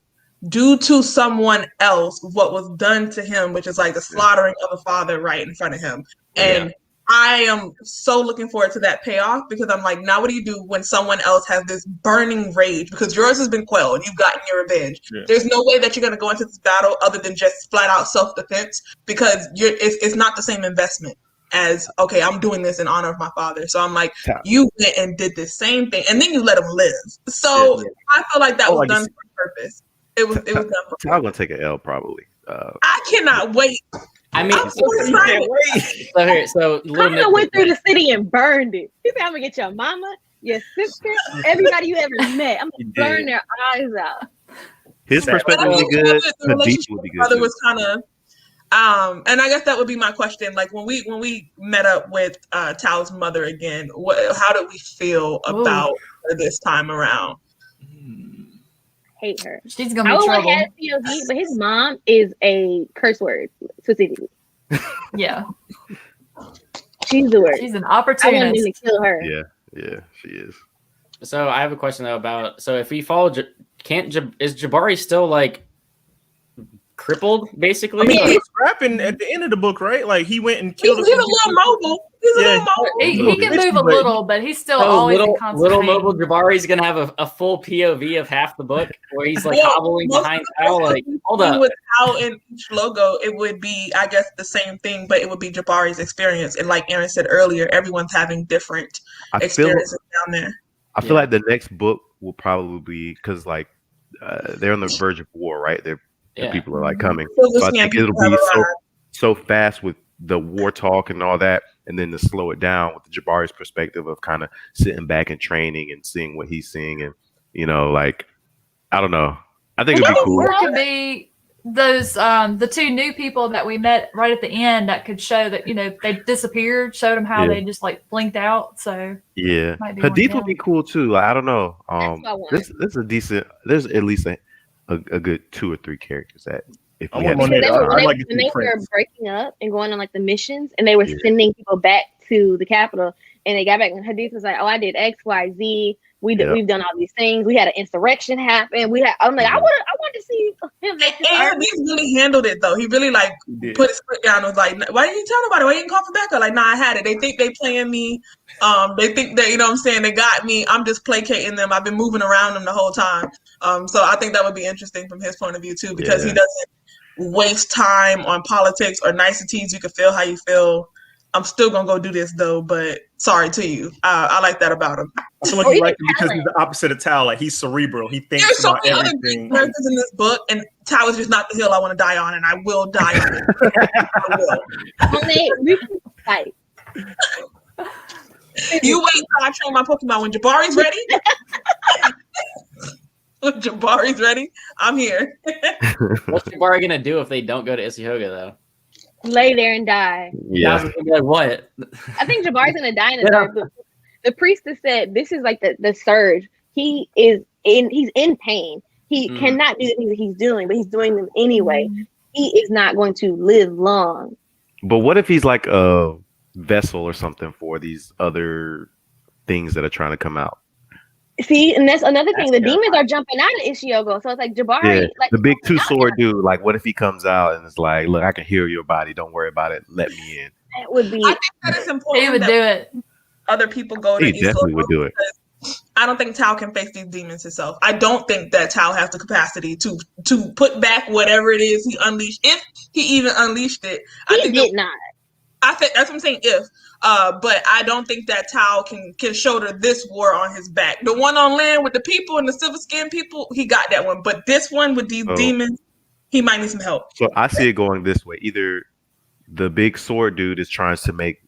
do to someone else what was done to him, which is like the slaughtering of a father right in front of him. And I am so looking forward to that payoff, because I'm like, now what do you do when someone else has this burning rage? Because yours has been quelled and you've gotten your revenge. Yeah. There's no way that you're going to go into this battle other than just flat out self-defense, because it's not the same investment as, okay, I'm doing this in honor of my father. So I'm like, you went and did the same thing, and then you let him live. So I feel like that was done for a purpose. It was done for a purpose. I'm going to take an L probably. I cannot wait. I mean, so Kyle went through the city and burned it. He said, I'm going to get your mama, your sister, everybody you ever met. I'm going to burn their eyes out. His perspective would be good. The relationship with his brother was kind of, and I guess that would be my question. Like when we met up with Tao's mother again, how did we feel about her this time around? Hate her. She's gonna be trouble. POV, but his mom is a curse word specifically. Yeah, she's the word. She's an opportunist. I want him to kill her. Yeah, she is. So I have a question though about, so if we follow, is Jabari still like crippled basically? I mean, he's scrapping at the end of the book, right? Like he went and killed. He's a little mobile. He can move a little, but he's still always in constant little pain. mobile Jabari's gonna have a full POV of half the book where he's like hobbling behind Tao. Like, hold up. With Tao in each logo, it would be, I guess, the same thing, but it would be Jabari's experience. And like Aaron said earlier, everyone's having different experiences down there. I feel like the next book will probably be, because like they're on the verge of war, right? The people are like coming. So I think it'll be so fast with the war talk and all that, and then to slow it down with the Jabari's perspective of kind of sitting back and training and seeing what he's seeing, and like, I don't know. I think it'd be cool. Or it could be those the 2 new people that we met right at the end that could show that they disappeared, showed them how they just like blinked out. So Hadith would be cool too. Like, I don't know. This is a decent. There's at least a good 2 or 3 characters that. If we when they were breaking up and going on like the missions, and they were sending people back to the capital, and they got back, and Hadith was like, "Oh, I did X, Y, Z. We've done all these things. We had an insurrection happen. I'm like, I wanted to see him make his and he really handled it though. He really like put his foot down and was like, "Why didn't you tell nobody? Why you didn't call for backup?" Like, nah, I had it. They think they playing me. They think that, what I'm saying, they got me. I'm just placating them. I've been moving around them the whole time. So I think that would be interesting from his point of view too, because he doesn't waste time on politics or niceties. You can feel how you feel. I'm still gonna go do this though, but sorry to you. I like that about him. I feel like you like him because he's the opposite of Tao. Like, he's cerebral. He thinks There's so about many everything. other characters in this book, and Tao is just not the hill I want to die on, and I will die on it. I will. You wait till I train my Pokemon when Jabari's ready. Jabari's ready. I'm here. What's Jabari gonna do if they don't go to Ishioga though? Lay there and die. Yeah. Gonna be like, what? I think Jabari's gonna die in the Yeah. third book. The priestess said this is like the surge. He's in pain. He cannot do the things that he's doing, but he's doing them anyway. He is not going to live long. But what if he's like a vessel or something for these other things that are trying to come out? See, and that's another thing. That's The demons are jumping out of Ishiogo, so it's like Jabari, Yeah, like the big jumping out two-sword there. dude. Like, what if he comes out and it's like, look, I can heal your body. Don't worry about it. Let me in. That would be. I think that it's important He would that do it. other people go to He definitely would do it. because I don't think Tao can face these demons himself. I don't think that Tao has the capacity to put back whatever it is he unleashed, if he even unleashed it. He did not. I think that's what I'm saying. If, but I don't think that Tao can shoulder this war on his back. The one on land with the people and the silver skinned people, he got that one. But this one with these demons, he might need some help. So I see it going this way. Either the big sword dude is trying to make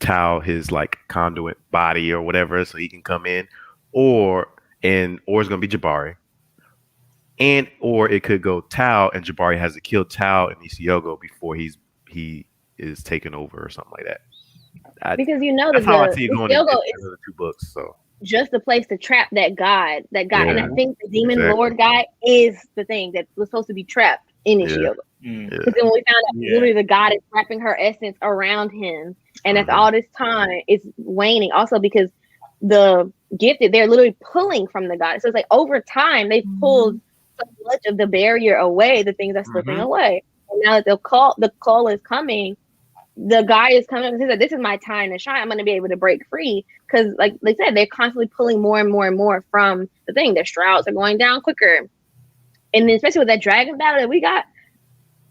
Tao his like conduit body or whatever, so he can come in, or it's gonna be Jabari, or it could go Tao and Jabari has to kill Tao and Ishiogo before he is taken over or something like that. Because you know That's that how I see it going in Ishiogo the is other two books. So just the place to trap that god. And I think the demon exactly. lord guy is the thing that was supposed to be trapped in Ishiogo. Yeah. Because then when we found out literally the god is wrapping her essence around him, and after all this time, it's waning. Also because the gifted, they're literally pulling from the god. So it's like over time they pulled so much of the barrier away, the things are slipping away. And now that the call is coming, the guy is coming and says, "This is my time to shine. I'm going to be able to break free." Because, like they said, they're constantly pulling more and more and more from the thing. Their shrouds are going down quicker, and then especially with that dragon battle that we got,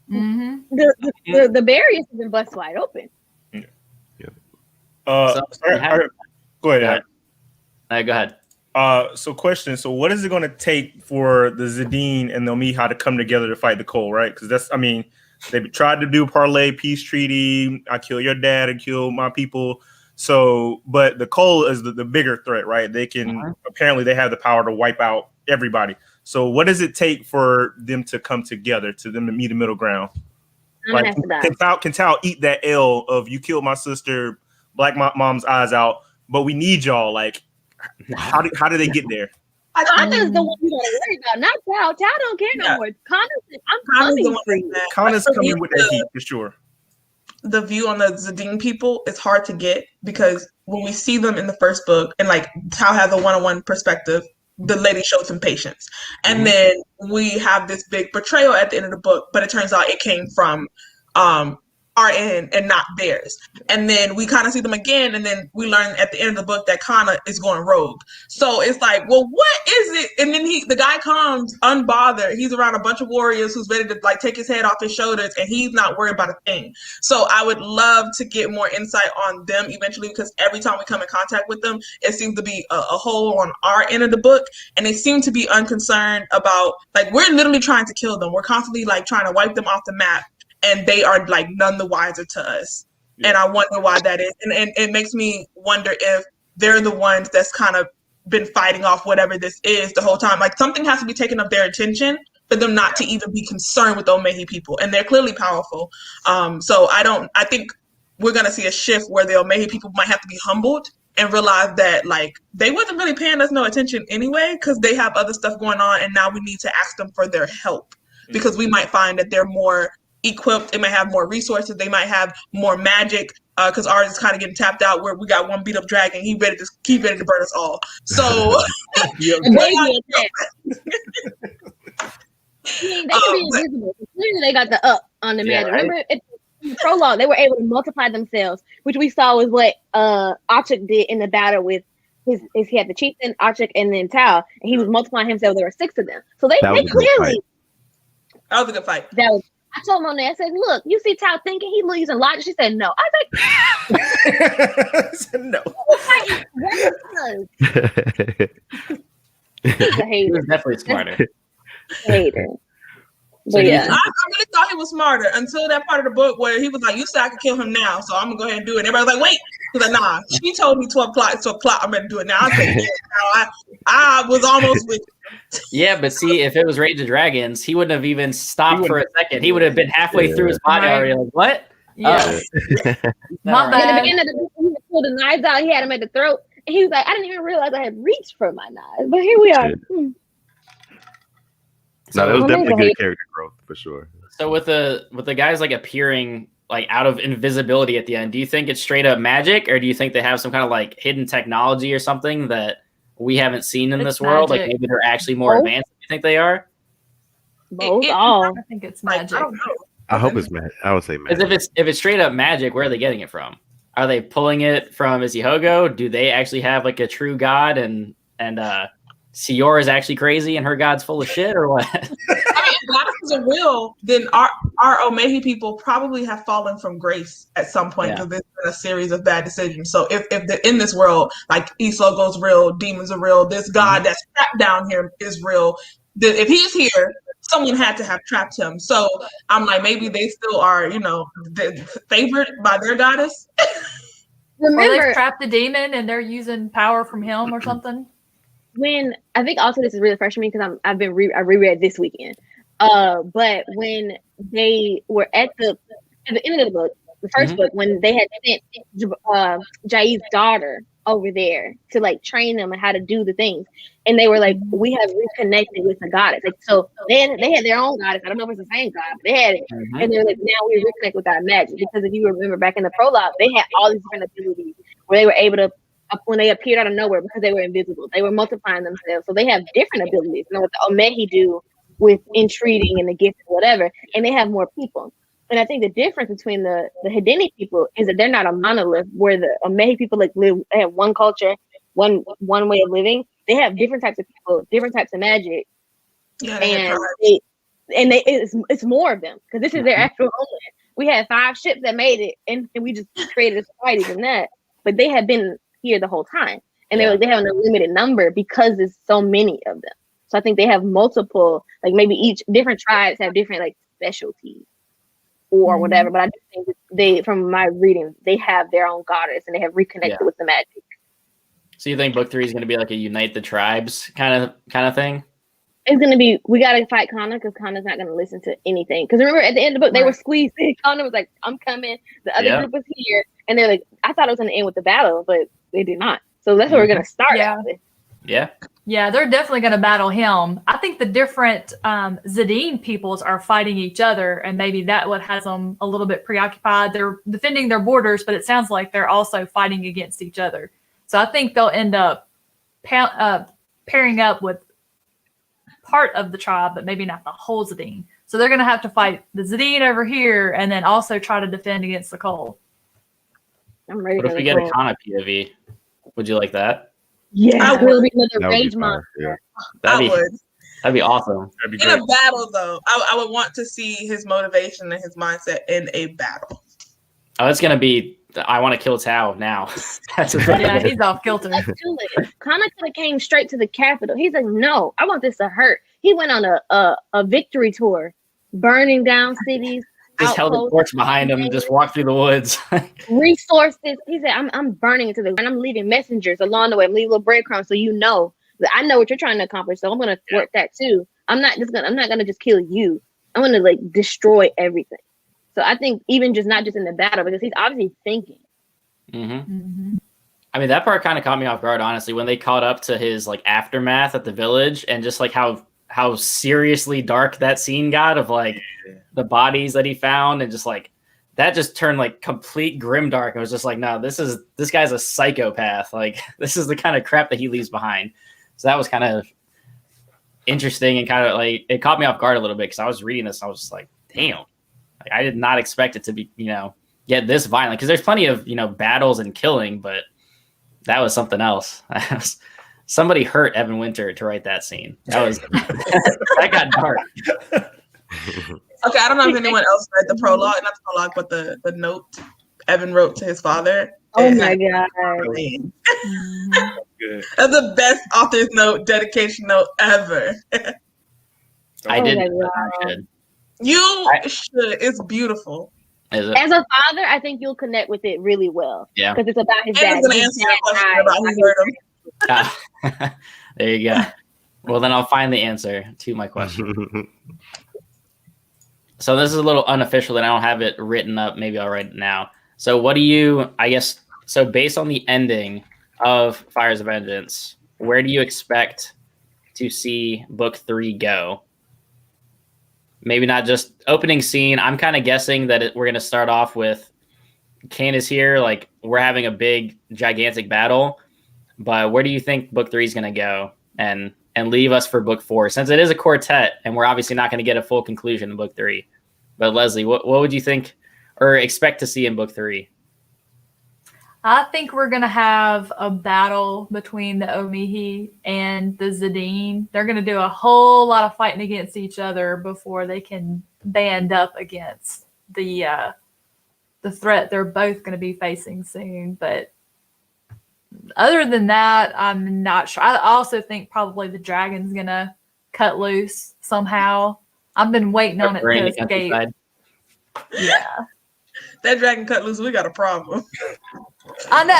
the barriers have been bust wide open. Go ahead. Go ahead. So question. So what is it going to take for the Zidane and the Omiha to come together to fight the Cole, right? Because they've tried to do parlay peace treaty. I kill your dad and kill my people. So, but the Cole is the bigger threat, right? They can apparently they have the power to wipe out everybody. So what does it take for them to come together, to them to meet a middle ground? Like, can Tao eat that L of you killed my sister, black mom's eyes out, but we need y'all? Like, how do they get there? Kanna's the one you want to worry about, not Tao. Tao don't care no more. Kanna's the one Kanna's coming with that heat for sure. The view on the Zidane people is hard to get because when we see them in the first book, and like Tao has a one-on-one perspective, the lady showed some patience. And then we have this big betrayal at the end of the book, but it turns out it came from our end and not theirs. And then we kind of see them again, and then we learn at the end of the book that Kanna is going rogue. So it's like, well, what is it? And then the guy comes unbothered. He's around a bunch of warriors who's ready to like take his head off his shoulders, and he's not worried about a thing. So I would love to get more insight on them eventually, because every time we come in contact with them, it seems to be a hole on our end of the book, and they seem to be unconcerned about, like, we're literally trying to kill them. We're constantly like trying to wipe them off the map, and they are like none the wiser to us. Yeah. And I wonder why that is. And it makes me wonder if they're the ones that's kind of been fighting off whatever this is the whole time. Like, something has to be taking up their attention for them not to even be concerned with the Omehi people. And they're clearly powerful. So I think we're going to see a shift where the Omehi people might have to be humbled and realize that, like, they wasn't really paying us no attention anyway, because they have other stuff going on. And now we need to ask them for their help, because we might find that they're more equipped, they might have more resources, they might have more magic, because ours is kind of getting tapped out, where we got one beat up dragon, he's ready to burn us all. So they can be invisible. Clearly they got the up on the magic. Right? Remember in the prologue, they were able to multiply themselves, which we saw was what Achuk did in the battle with he had the chieftain, Achuk, and then Tao, and he was multiplying himself. There were 6 of them. So they clearly, that was a good fight. I told Monet, I said, look, you see Tao thinking he's using logic? She said, no. I was like, said no. He's a hater. He was definitely smarter. Hater. So But yeah. I really thought he was smarter until that part of the book where he was like, you said I could kill him now, so I'm going to go ahead and do it. And everybody was like, wait, He's like, nah, she told me 12 o'clock, it's 12 o'clock, I'm going to do it now. I said, yeah, I was almost with you. Yeah, but see, if it was Rage of Dragons, he wouldn't have even stopped for a second. He would have been halfway through his body already. Like, what? Yeah. My In the bad. beginning of the book, he pulled the knives out. He had him at the throat. And he was like, I didn't even realize I had reached for my knives. But here we are. No, that was definitely good character growth for sure. So with the guys like appearing like out of invisibility at the end, do you think it's straight up magic, or do you think they have some kind of like hidden technology or something that we haven't seen in this world? Like maybe they're actually more advanced than you think they are? Both. I think it's magic. I don't know. I hope it's magic. I would say magic. Because if it's straight up magic, where are they getting it from? Are they pulling it from Isihogo? Do they actually have like a true god, and Siora is actually crazy and her god's full of shit, or what? I mean, if goddesses are real, then our Omehi people probably have fallen from grace at some point because there's been a series of bad decisions. So if they're in this world, like Isihogo's real, demons are real, this god that's trapped down here is real. Then if he's here, someone had to have trapped him. So I'm like, maybe they still are, favored by their goddess. Or they trapped the demon and they're using power from him or something. When I think also this is really fresh for me because I reread this weekend. But when they were at the end of the book, the first book, when they had sent Jai's daughter over there to like train them on how to do the things, and they were like, we have reconnected with the goddess. Like, so they had their own goddess. I don't know if it's the same god, but they had it, and they're like, now we reconnect with our magic, because if you remember back in the prologue, they had all these different abilities where they were able to, when they appeared out of nowhere because they were invisible, they were multiplying themselves. So they have different abilities. You know what the Omehi do with entreating and the gift or whatever, and they have more people. And I think the difference between the Hedeni people is that they're not a monolith, where the Omehi people like live. They have one culture, one way of living. They have different types of people, different types of magic, and it's more of them because this is their actual homeland. We had 5 ships that made it, and we just created a society from that. But they have been here the whole time, and they have an unlimited number because there's so many of them. So I think they have multiple, like maybe each different tribes have different like specialties or whatever. But I just think that they, from my reading, they have their own goddess and they have reconnected with the magic. So you think book 3 is going to be like a unite the tribes kind of thing? It's going to be, we got to fight Kana because Kana's not going to listen to anything. Because remember at the end of the book, they were squeezed. Kana was like, I'm coming. The other group was here. And they're like, I thought it was going to end with the battle, but they did not. So that's what we're going to start with. Yeah. Yeah, they're definitely going to battle him. I think the different Zadine peoples are fighting each other, and maybe that what has them a little bit preoccupied. They're defending their borders, but it sounds like they're also fighting against each other. So I think they'll end up pairing up with part of the tribe, but maybe not the whole Zadine. So they're going to have to fight the Zadine over here, and then also try to defend against the Cole. I'm ready. What if we get a Kana POV? Would you like that? Yeah, it will be another rage monster. Yeah. That'd be awesome. That'd be In great. a battle, though, I would want to see his motivation and his mindset in a battle. Oh, it's gonna be. I want to kill Tao now. That's he's off kilter. Kana could have came straight to the capital. He's like, no, I want this to hurt. He went on a victory tour, burning down cities. Just held a torch behind him and just walked through the woods. Resources. He said, I'm burning into the, and I'm leaving messengers along the way. I'm leaving little breadcrumbs so you know that I know what you're trying to accomplish. So I'm gonna thwart that too. I'm not gonna just kill you. I'm gonna like destroy everything. So I think even just not just in the battle, because he's obviously thinking. I mean, that part kind of caught me off guard, honestly, when they caught up to his like aftermath at the village, and just like how seriously dark that scene got of like the bodies that he found, and just like that just turned like complete grimdark. I was just like, no, this guy's a psychopath. Like this is the kind of crap that he leaves behind. So that was kind of interesting, and kind of like it caught me off guard a little bit, because I was reading this and I was just like, damn, like I did not expect it to be, get this violent, because there's plenty of, battles and killing, but that was something else. Somebody hurt Evan Winter to write that scene. That got dark. Okay, I don't know if anyone else read the prologue, not the prologue, but the note Evan wrote to his father. Oh my God. Good. That's the best author's note, dedication note ever. I did. my God. You should. It's beautiful. Is it? As a father, I think you'll connect with it really well. Yeah. Because it's about his And dad. I'm gonna answer your question about who hurt him. There you go. Well, then I'll find the answer to my question. So this is a little unofficial, and I don't have it written up. Maybe I'll write it now. So what do you, I guess, so based on the ending of Fires of Vengeance, where do you expect to see book 3 go? Maybe not just opening scene. I'm kind of guessing that we're going to start off with Kane is here. Like, we're having a big, gigantic battle. But where do you think book 3 is going to go? And leave us for book 4, since it is a quartet, and we're obviously not going to get a full conclusion in book 3. But Leslie, what would you think or expect to see in book 3? I think we're going to have a battle between the Omihi and the Zadine. They're going to do a whole lot of fighting against each other before they can band up against the threat they're both going to be facing soon. But other than that, I'm not sure. I also think probably the dragon's going to cut loose somehow. I've been waiting on it to escape. Yeah. That dragon cut loose, we got a problem. I know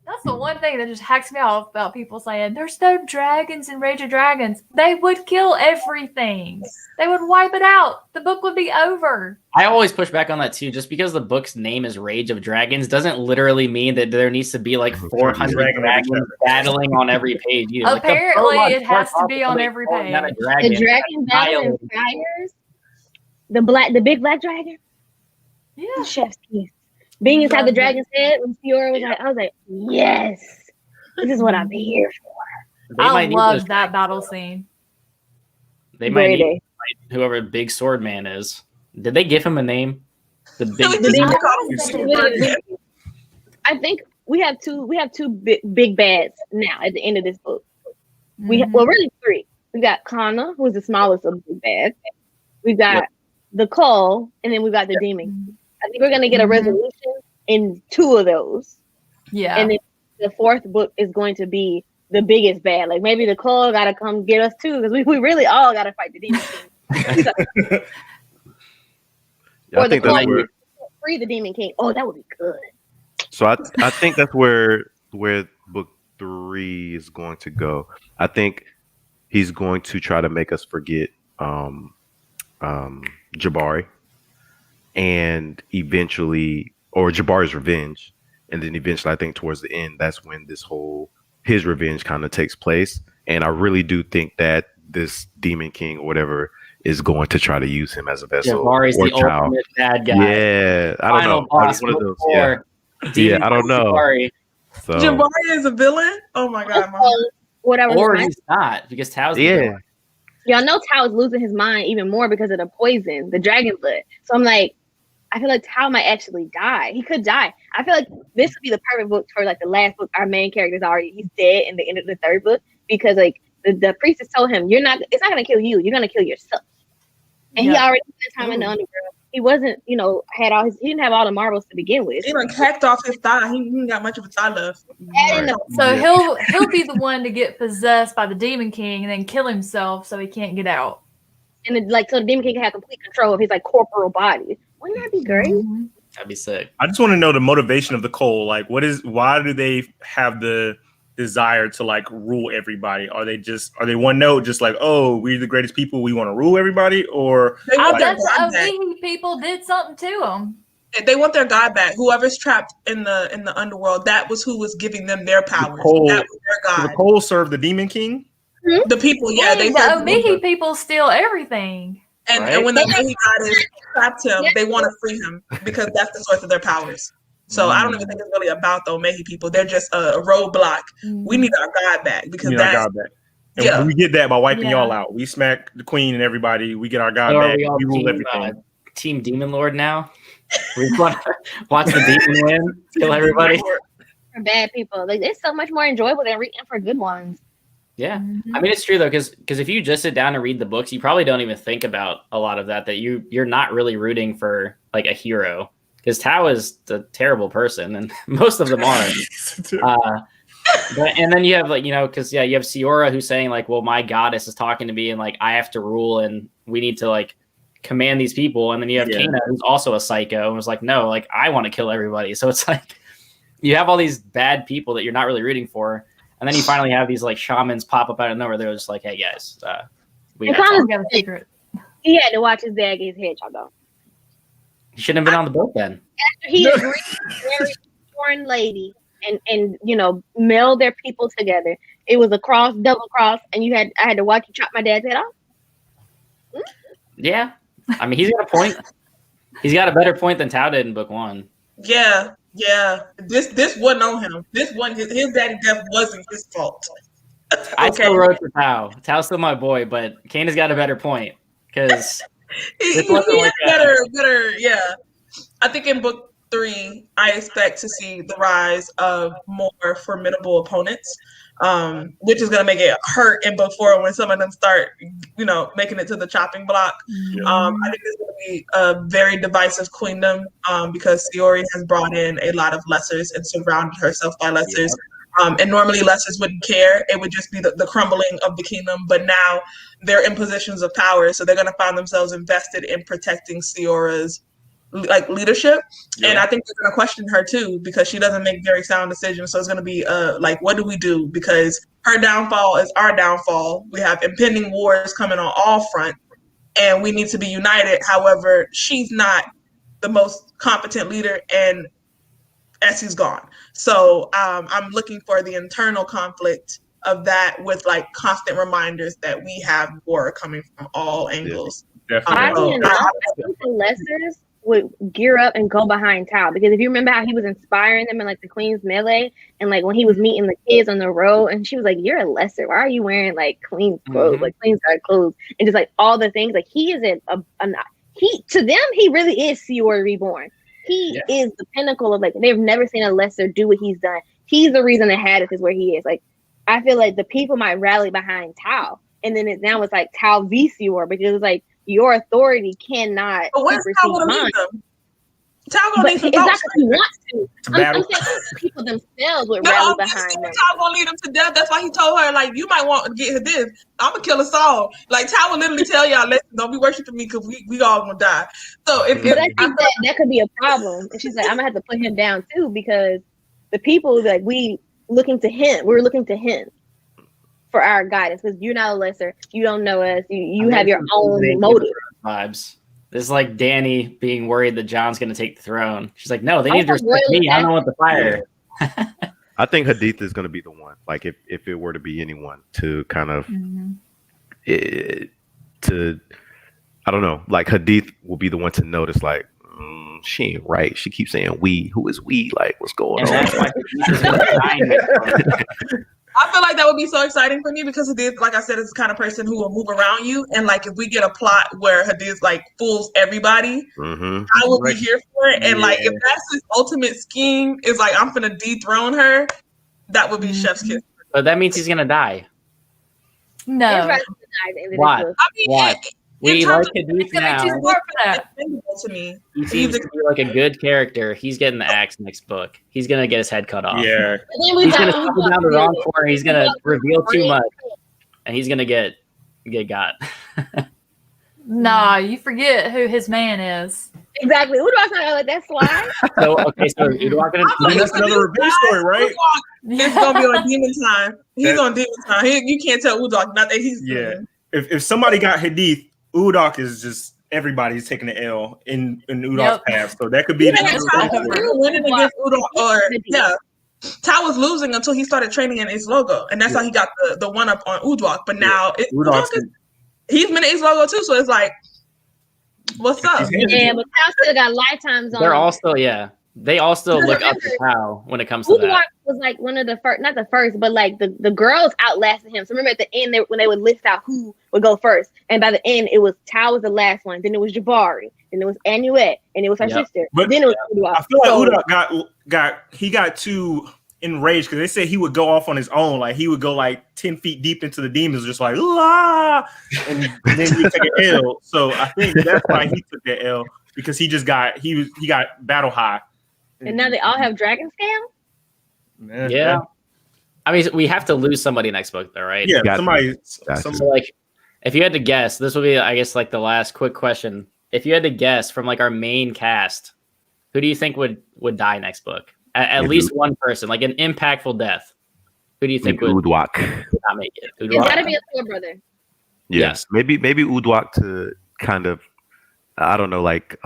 that's the one thing that just hacks me off about people saying there's no dragons in Rage of Dragons. They would kill everything. They would wipe it out. The book would be over. I always push back on that too. Just because the book's name is Rage of Dragons doesn't literally mean that there needs to be like 400 dragons battling on every page. Either. Apparently, like it has to be on every page. The dragon battling fires. The big black dragon. Yeah. Chef's kiss. Being inside the dragon's head when Fiora was like, I was like, yes, this is what I'm here for. I love that battle scene. They might need whoever Big Sword Man is. Did they give him a name? The big. I think we have two big bads now at the end of this book. Well, really 3. We got Kana, who is the smallest of the big bads. We got the Cull, and then we got the Demon. I think we're gonna get a resolution in 2 of those. Yeah. And then the 4th book is going to be the biggest bad. Like maybe the Cull gotta come get us too, because we really all gotta fight the Demon King. I think that's where free the Demon King. Oh, that would be good. So I think that's where book 3 is going to go. I think he's going to try to make us forget Jabari, and eventually, or Jabari's revenge, and then eventually, I think towards the end, that's when his revenge kind of takes place. And I really do think that this Demon King or whatever is going to try to use him as a vessel. Jabari's the ultimate bad guy. Yeah, I don't know. Boss One of those, yeah, I don't know. Jabari. So, Jabari is a villain? Oh my god. Whatever. Or he's not, because Tao's the villain. Y'all know Tao is losing his mind even more because of the poison, the dragon blood. So I'm like, I feel like Tao might actually die. He could die. I feel like this would be the perfect book for like the last book. Our main character is already, he's dead in the end of the 3rd book, because like the priestess told him, it's not gonna kill you, you're gonna kill yourself. And he already spent time in the underworld. He wasn't, he didn't have all the marbles to begin with. He like hacked off his thigh. He didn't got much of a thigh left. Right. So he'll be the one to get possessed by the Demon King and then kill himself so he can't get out. And so the Demon King can have complete control of his like corporal body. Wouldn't that be great? That'd be sick. I just want to know the motivation of the Cull. Like, why do they have the desire to like rule everybody? Are they one note, just like, oh, we're the greatest people, we want to rule everybody? Or I bet the Omihi people did something to them. They want their god back. Whoever's trapped in the underworld, that was who was giving them their powers. That was their god. The Cull served the Demon King? The people, yeah. The Omihi people steal everything. And when the Omihi goddess trapped him, they want to free him because that's the source of their powers. So I don't even think it's really about the Omihi people. They're just a roadblock. We need our god back because that's our god back. And we get that by wiping y'all out. We smack the queen and everybody. We get our god back. We rule everything. Team Demon Lord now. We want to watch the demon win, kill everybody. For bad people, like it's so much more enjoyable than reading for good ones. Yeah, I mean it's true though, because if you just sit down and read the books, you probably don't even think about a lot of that. That you're not really rooting for like a hero, because Tao is a terrible person, and most of them aren't. And then you have like you have Siora who's saying like, well, my goddess is talking to me, and like I have to rule, and we need to like command these people, and then you have Kana, who's also a psycho, and was like, no, like I want to kill everybody. So it's like you have all these bad people that you're not really rooting for, and then you finally have these like shamans pop up out of nowhere. They're just like, hey guys, we got a secret. He had to watch his dad get his head chopped off. He shouldn't have been on the boat then. After he agreed to marry a foreign lady and meld their people together, it was a cross, double cross, and I had to watch you chop my dad's head off. Yeah, I mean he's got a point. He's got a better point than Tao did in book 1. Yeah. This wasn't on him. This wasn't his daddy death wasn't his fault. I still wrote for Tao. Tao's still my boy, but Kana's got a better point because he had better. Yeah, I think in book 3, I expect to see the rise of more formidable opponents, which is going to make it hurt in book 4 when some of them start, making it to the chopping block. I think it's going to be a very divisive queendom because Siori has brought in a lot of lessers and surrounded herself by lessers. And normally lessers wouldn't care. It would just be the crumbling of the kingdom. But now they're in positions of power. So they're going to find themselves invested in protecting Siora's leadership. Yeah. And I think they're going to question her too, because she doesn't make very sound decisions. So it's going to be what do we do? Because her downfall is our downfall. We have impending wars coming on all fronts and we need to be united. However, she's not the most competent leader and Essie's gone. So I'm looking for the internal conflict of that with constant reminders that we have war coming from all angles. I think the lessers would gear up and go behind Tao, because if you remember how he was inspiring them in the Queen's melee, and when he was meeting the kids on the road, and she was like, "You're a lesser. Why are you wearing Queen's clothes, Queen's clothes?" And just all the things he is to them he really is Siori reborn. He is the pinnacle of they've never seen a lesser do what he's done. He's the reason that Hadith is where he is. I feel like the people might rally behind Tao, and then it's Tao v Siori, because it's your authority cannot supersede mine. Tao gonna need some exactly he wants to. I'm saying people themselves would rally behind them. Tao gonna lead him to death. That's why he told her you might want to get this. I'm gonna kill us all. Tao will literally tell y'all, listen, don't be worshiping me because we all gonna die. So I think that could be a problem. And she's I'm gonna have to put him down too, because the people will be we looking to him. We're looking to him for our guidance, because you're not a lesser. You don't know us. You have your own motive. Vibes. This is like Danny being worried that John's going to take the throne. She's like, no, they need to respect me. I don't want the fire. I think Hadith is going to be the one. If it were to be anyone to kind of, I don't know, Hadith will be the one to notice, she ain't right. She keeps saying we. Who is we? What's going on? I feel that would be so exciting for me, because Hadith, like I said, is the kind of person who will move around you. And if we get a plot where Hadith fools everybody, I will be here for it. And if that's his ultimate scheme, is I'm gonna dethrone her, that would be chef's kiss. But that means he's gonna die. No. Why? Why? We like Hadith now. To me. He seems to be a good character. He's getting the axe next book. He's gonna get his head cut off. Yeah. He's gonna stumble down the wrong corner. He's gonna reveal too much, and he's gonna get got. Nah, you forget who his man is. Exactly. Udaw's not gonna let that slide. So Udaw's gonna. That's another revenge story, right? It's gonna be on demon time. He's on demon time. You can't tell Udaw not that he's. Yeah. If somebody got Hadith, Udoc is just everybody's taking the L in Udoc's path. So that could be winning against Udoc, Tao was losing until he started training in Ace Logo, and that's how he got the one up on Udoc. But now he's been in Ace Logo too, so it's what's up? Yeah, but Tao still got lifetimes on. They're also They all still look up to Tao when it comes to that. Was one of the first, not the first, but the girls outlasted him. So remember at the end, when they would list out who would go first, and by the end, it was Tao was the last one. Then it was Jabari, then it was Anuet, and it was her sister. But then it was Udoc. I feel Udoc got too enraged, because they said he would go off on his own. He would go 10 feet deep into the demons, just ah, and then he take an L. So I think that's why he took that L, because he got battle high. And now they all have dragon scale? Yeah. I mean, we have to lose somebody next book, though, right? Yeah, somebody. So If you had to guess, this will be, I guess, like the last quick question. If you had to guess from like our main cast, who do you think would die next book? At least one person, like an impactful death. Who do you think would Udwak. not make it? It's got to be a Thor brother. Yes, maybe Udwak to kind of, I don't know, like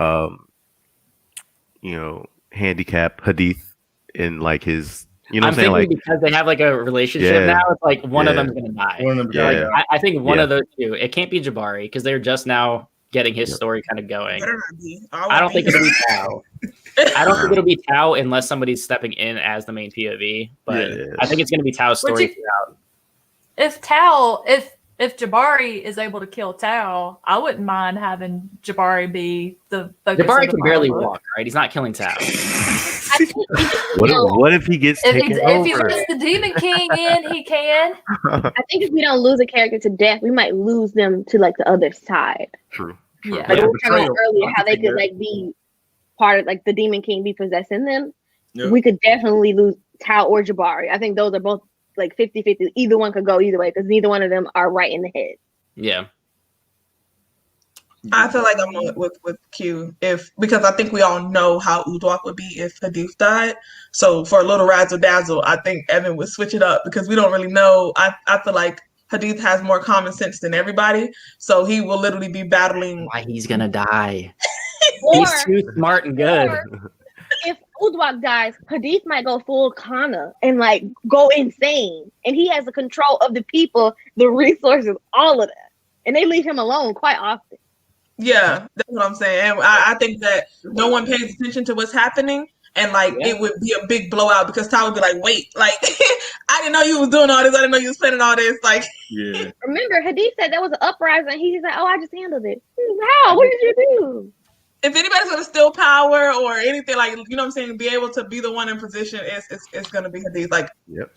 handicap Hadith in like his. You know what I'm saying? Like, because they have like a relationship now, it's like one of them's gonna die. One of them Yeah. Like, I think one of those two. It can't be Jabari because they're just now getting his story kind of going. Better not be. I don't think it'll be Tao. I don't think it'll be Tao unless somebody's stepping in as the main POV. But I think it's gonna be Tao's story throughout. If Jabari is able to kill Tao, I wouldn't mind having Jabari be the focus. Jabari can barely walk, right? He's not killing Tao. What if he gets taken over? If he lets the Demon King in, he can. I think if we don't lose a character to death, we might lose them to like the other side. True. Yeah. Like we were talking about earlier, how they could like be part of like the Demon King be possessing them. Yeah. We could definitely lose Tao or Jabari. I think those are both like 50-50. Either one could go either way because neither one of them are right in the head. Yeah. I feel like I'm with Q because I think we all know how Udwak would be if Hadith died. So for a little razzle dazzle, I think Evan would switch it up because we don't really know. I feel like Hadith has more common sense than everybody, so he will literally be battling. Why he's gonna die? Or, He's too smart and good. if Udwak dies, Hadith might go full Kana and like go insane, and he has the control of the people, the resources, all of that, and they leave him alone quite often. Yeah, that's what I'm saying. And I think that no one pays attention to what's happening. And like it would be a big blowout because Ty would be like, wait, like I didn't know you was doing all this. I didn't know you was planning all this. Like, Yeah. Remember, Hadith said there was an uprising. He's like, oh, I just handled it. How? What did you do? if anybody's gonna steal power or anything, like, you know what I'm saying, be able to be the one in position, it's gonna be Hadith. Like,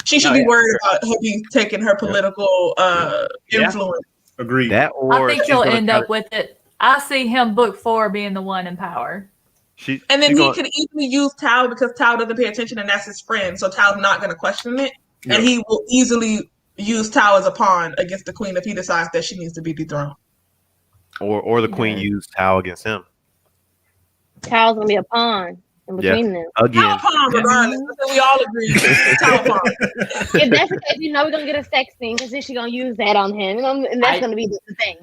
she should be worried about Hadith taking her political influence. Agreed. That or I think he'll end up with it. I see him book 4 being the one in power. And then he can easily use Tao because Tao doesn't pay attention and that's his friend. So Tao's not going to question it. Yeah. And he will easily use Tao as a pawn against the queen if he decides that she needs to be dethroned. Or the queen used Tao against him. Tao's going to be a pawn in between them. Again. Tao pawn, regardless. So we all agree. Tao pawn. If that's the case, we're going to get a sex scene because then she's going to use that on him. And that's going to be the thing.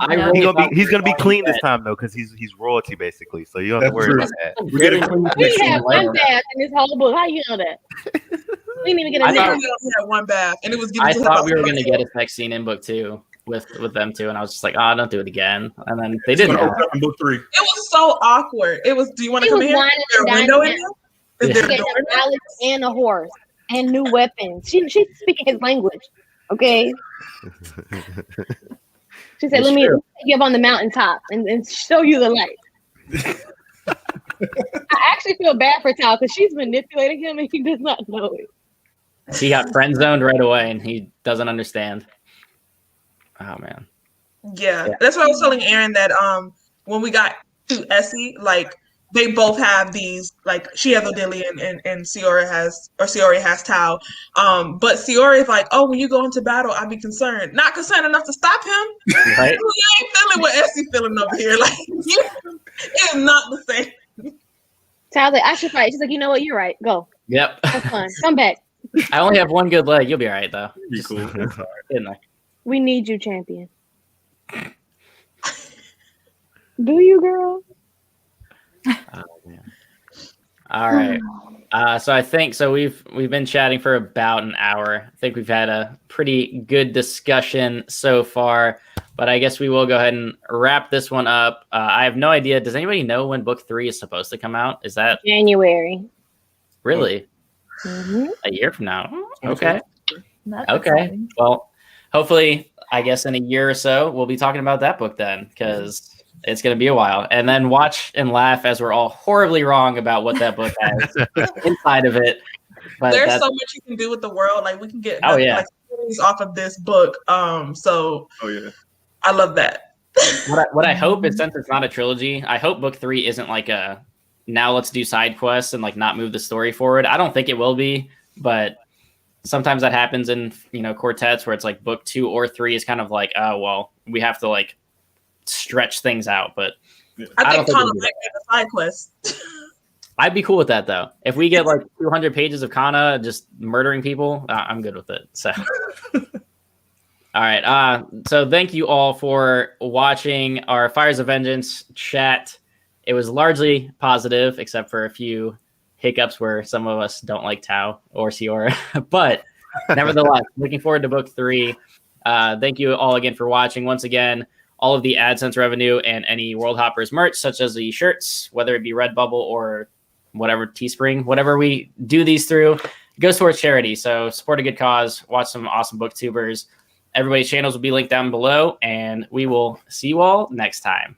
He's going to be clean this time, though, because he's royalty, basically. So you don't have to worry about that. We have one bath in this whole book. How you know that? We didn't even get a we only had one bath. And it was I thought we were going to get a sex scene in book 2 with them two, and I was just like, don't do it again. And then they didn't. In book 3. It was so awkward. It was, do you want to come in here? Is there a window in there? Is there a door in there? And a horse and new weapons. She's speaking his language. Okay. She said, let me take you up on the mountaintop and show you the light. I actually feel bad for Tao because she's manipulating him and he does not know it. He got friend zoned right away and he doesn't understand. Oh man. Yeah. That's what I was telling Aaron that when we got to Essie, like they both have these, like she has Odelia and Siori has Tao. But Siori is like, oh, when you go into battle, I'd be concerned. Not concerned enough to stop him. Right. You ain't feeling what Essie feeling over here. Like it's not the same. Tao's like, I should fight. She's like, you know what? You're right. Go. Yep. That's fun. Come back. I only have one good leg. You'll be all right though. Be cool. That's all right. We need you, champion. Do you, girl? All right. So I think we've been chatting for about an hour. I think we've had a pretty good discussion so far, but I guess we will go ahead and wrap this one up. I have no idea. Does anybody know when book 3 is supposed to come out? Is that January? Really? Mm-hmm. A year from now? Okay. That's okay. exciting. Well, hopefully, I guess in a year or so, we'll be talking about that book then, because it's going to be a while. And then watch and laugh as we're all horribly wrong about what that book has inside of it. But there's so much you can do with the world. Like we can get stories off of this book. So I love that. What I hope is, since it's not a trilogy, I hope book 3 isn't like a now let's do side quests and like not move the story forward. I don't think it will be, but sometimes that happens in quartets where it's like book 2 or 3 is kind of like, oh well, we have to like stretch things out. But I don't think think Kana we'll do might be the side quest. I'd be cool with that though. If we get like 200 pages of Kana just murdering people, I'm good with it. So, all right. So thank you all for watching our Fires of Vengeance chat. It was largely positive, except for a few hiccups where some of us don't like Tau or Siora. But nevertheless, looking forward to book 3. Thank you all again for watching. Once again, all of the AdSense revenue and any Worldhoppers merch, such as the shirts, whether it be Redbubble or whatever, Teespring, whatever we do these through, goes towards charity. So support a good cause, watch some awesome booktubers. Everybody's channels will be linked down below, and we will see you all next time.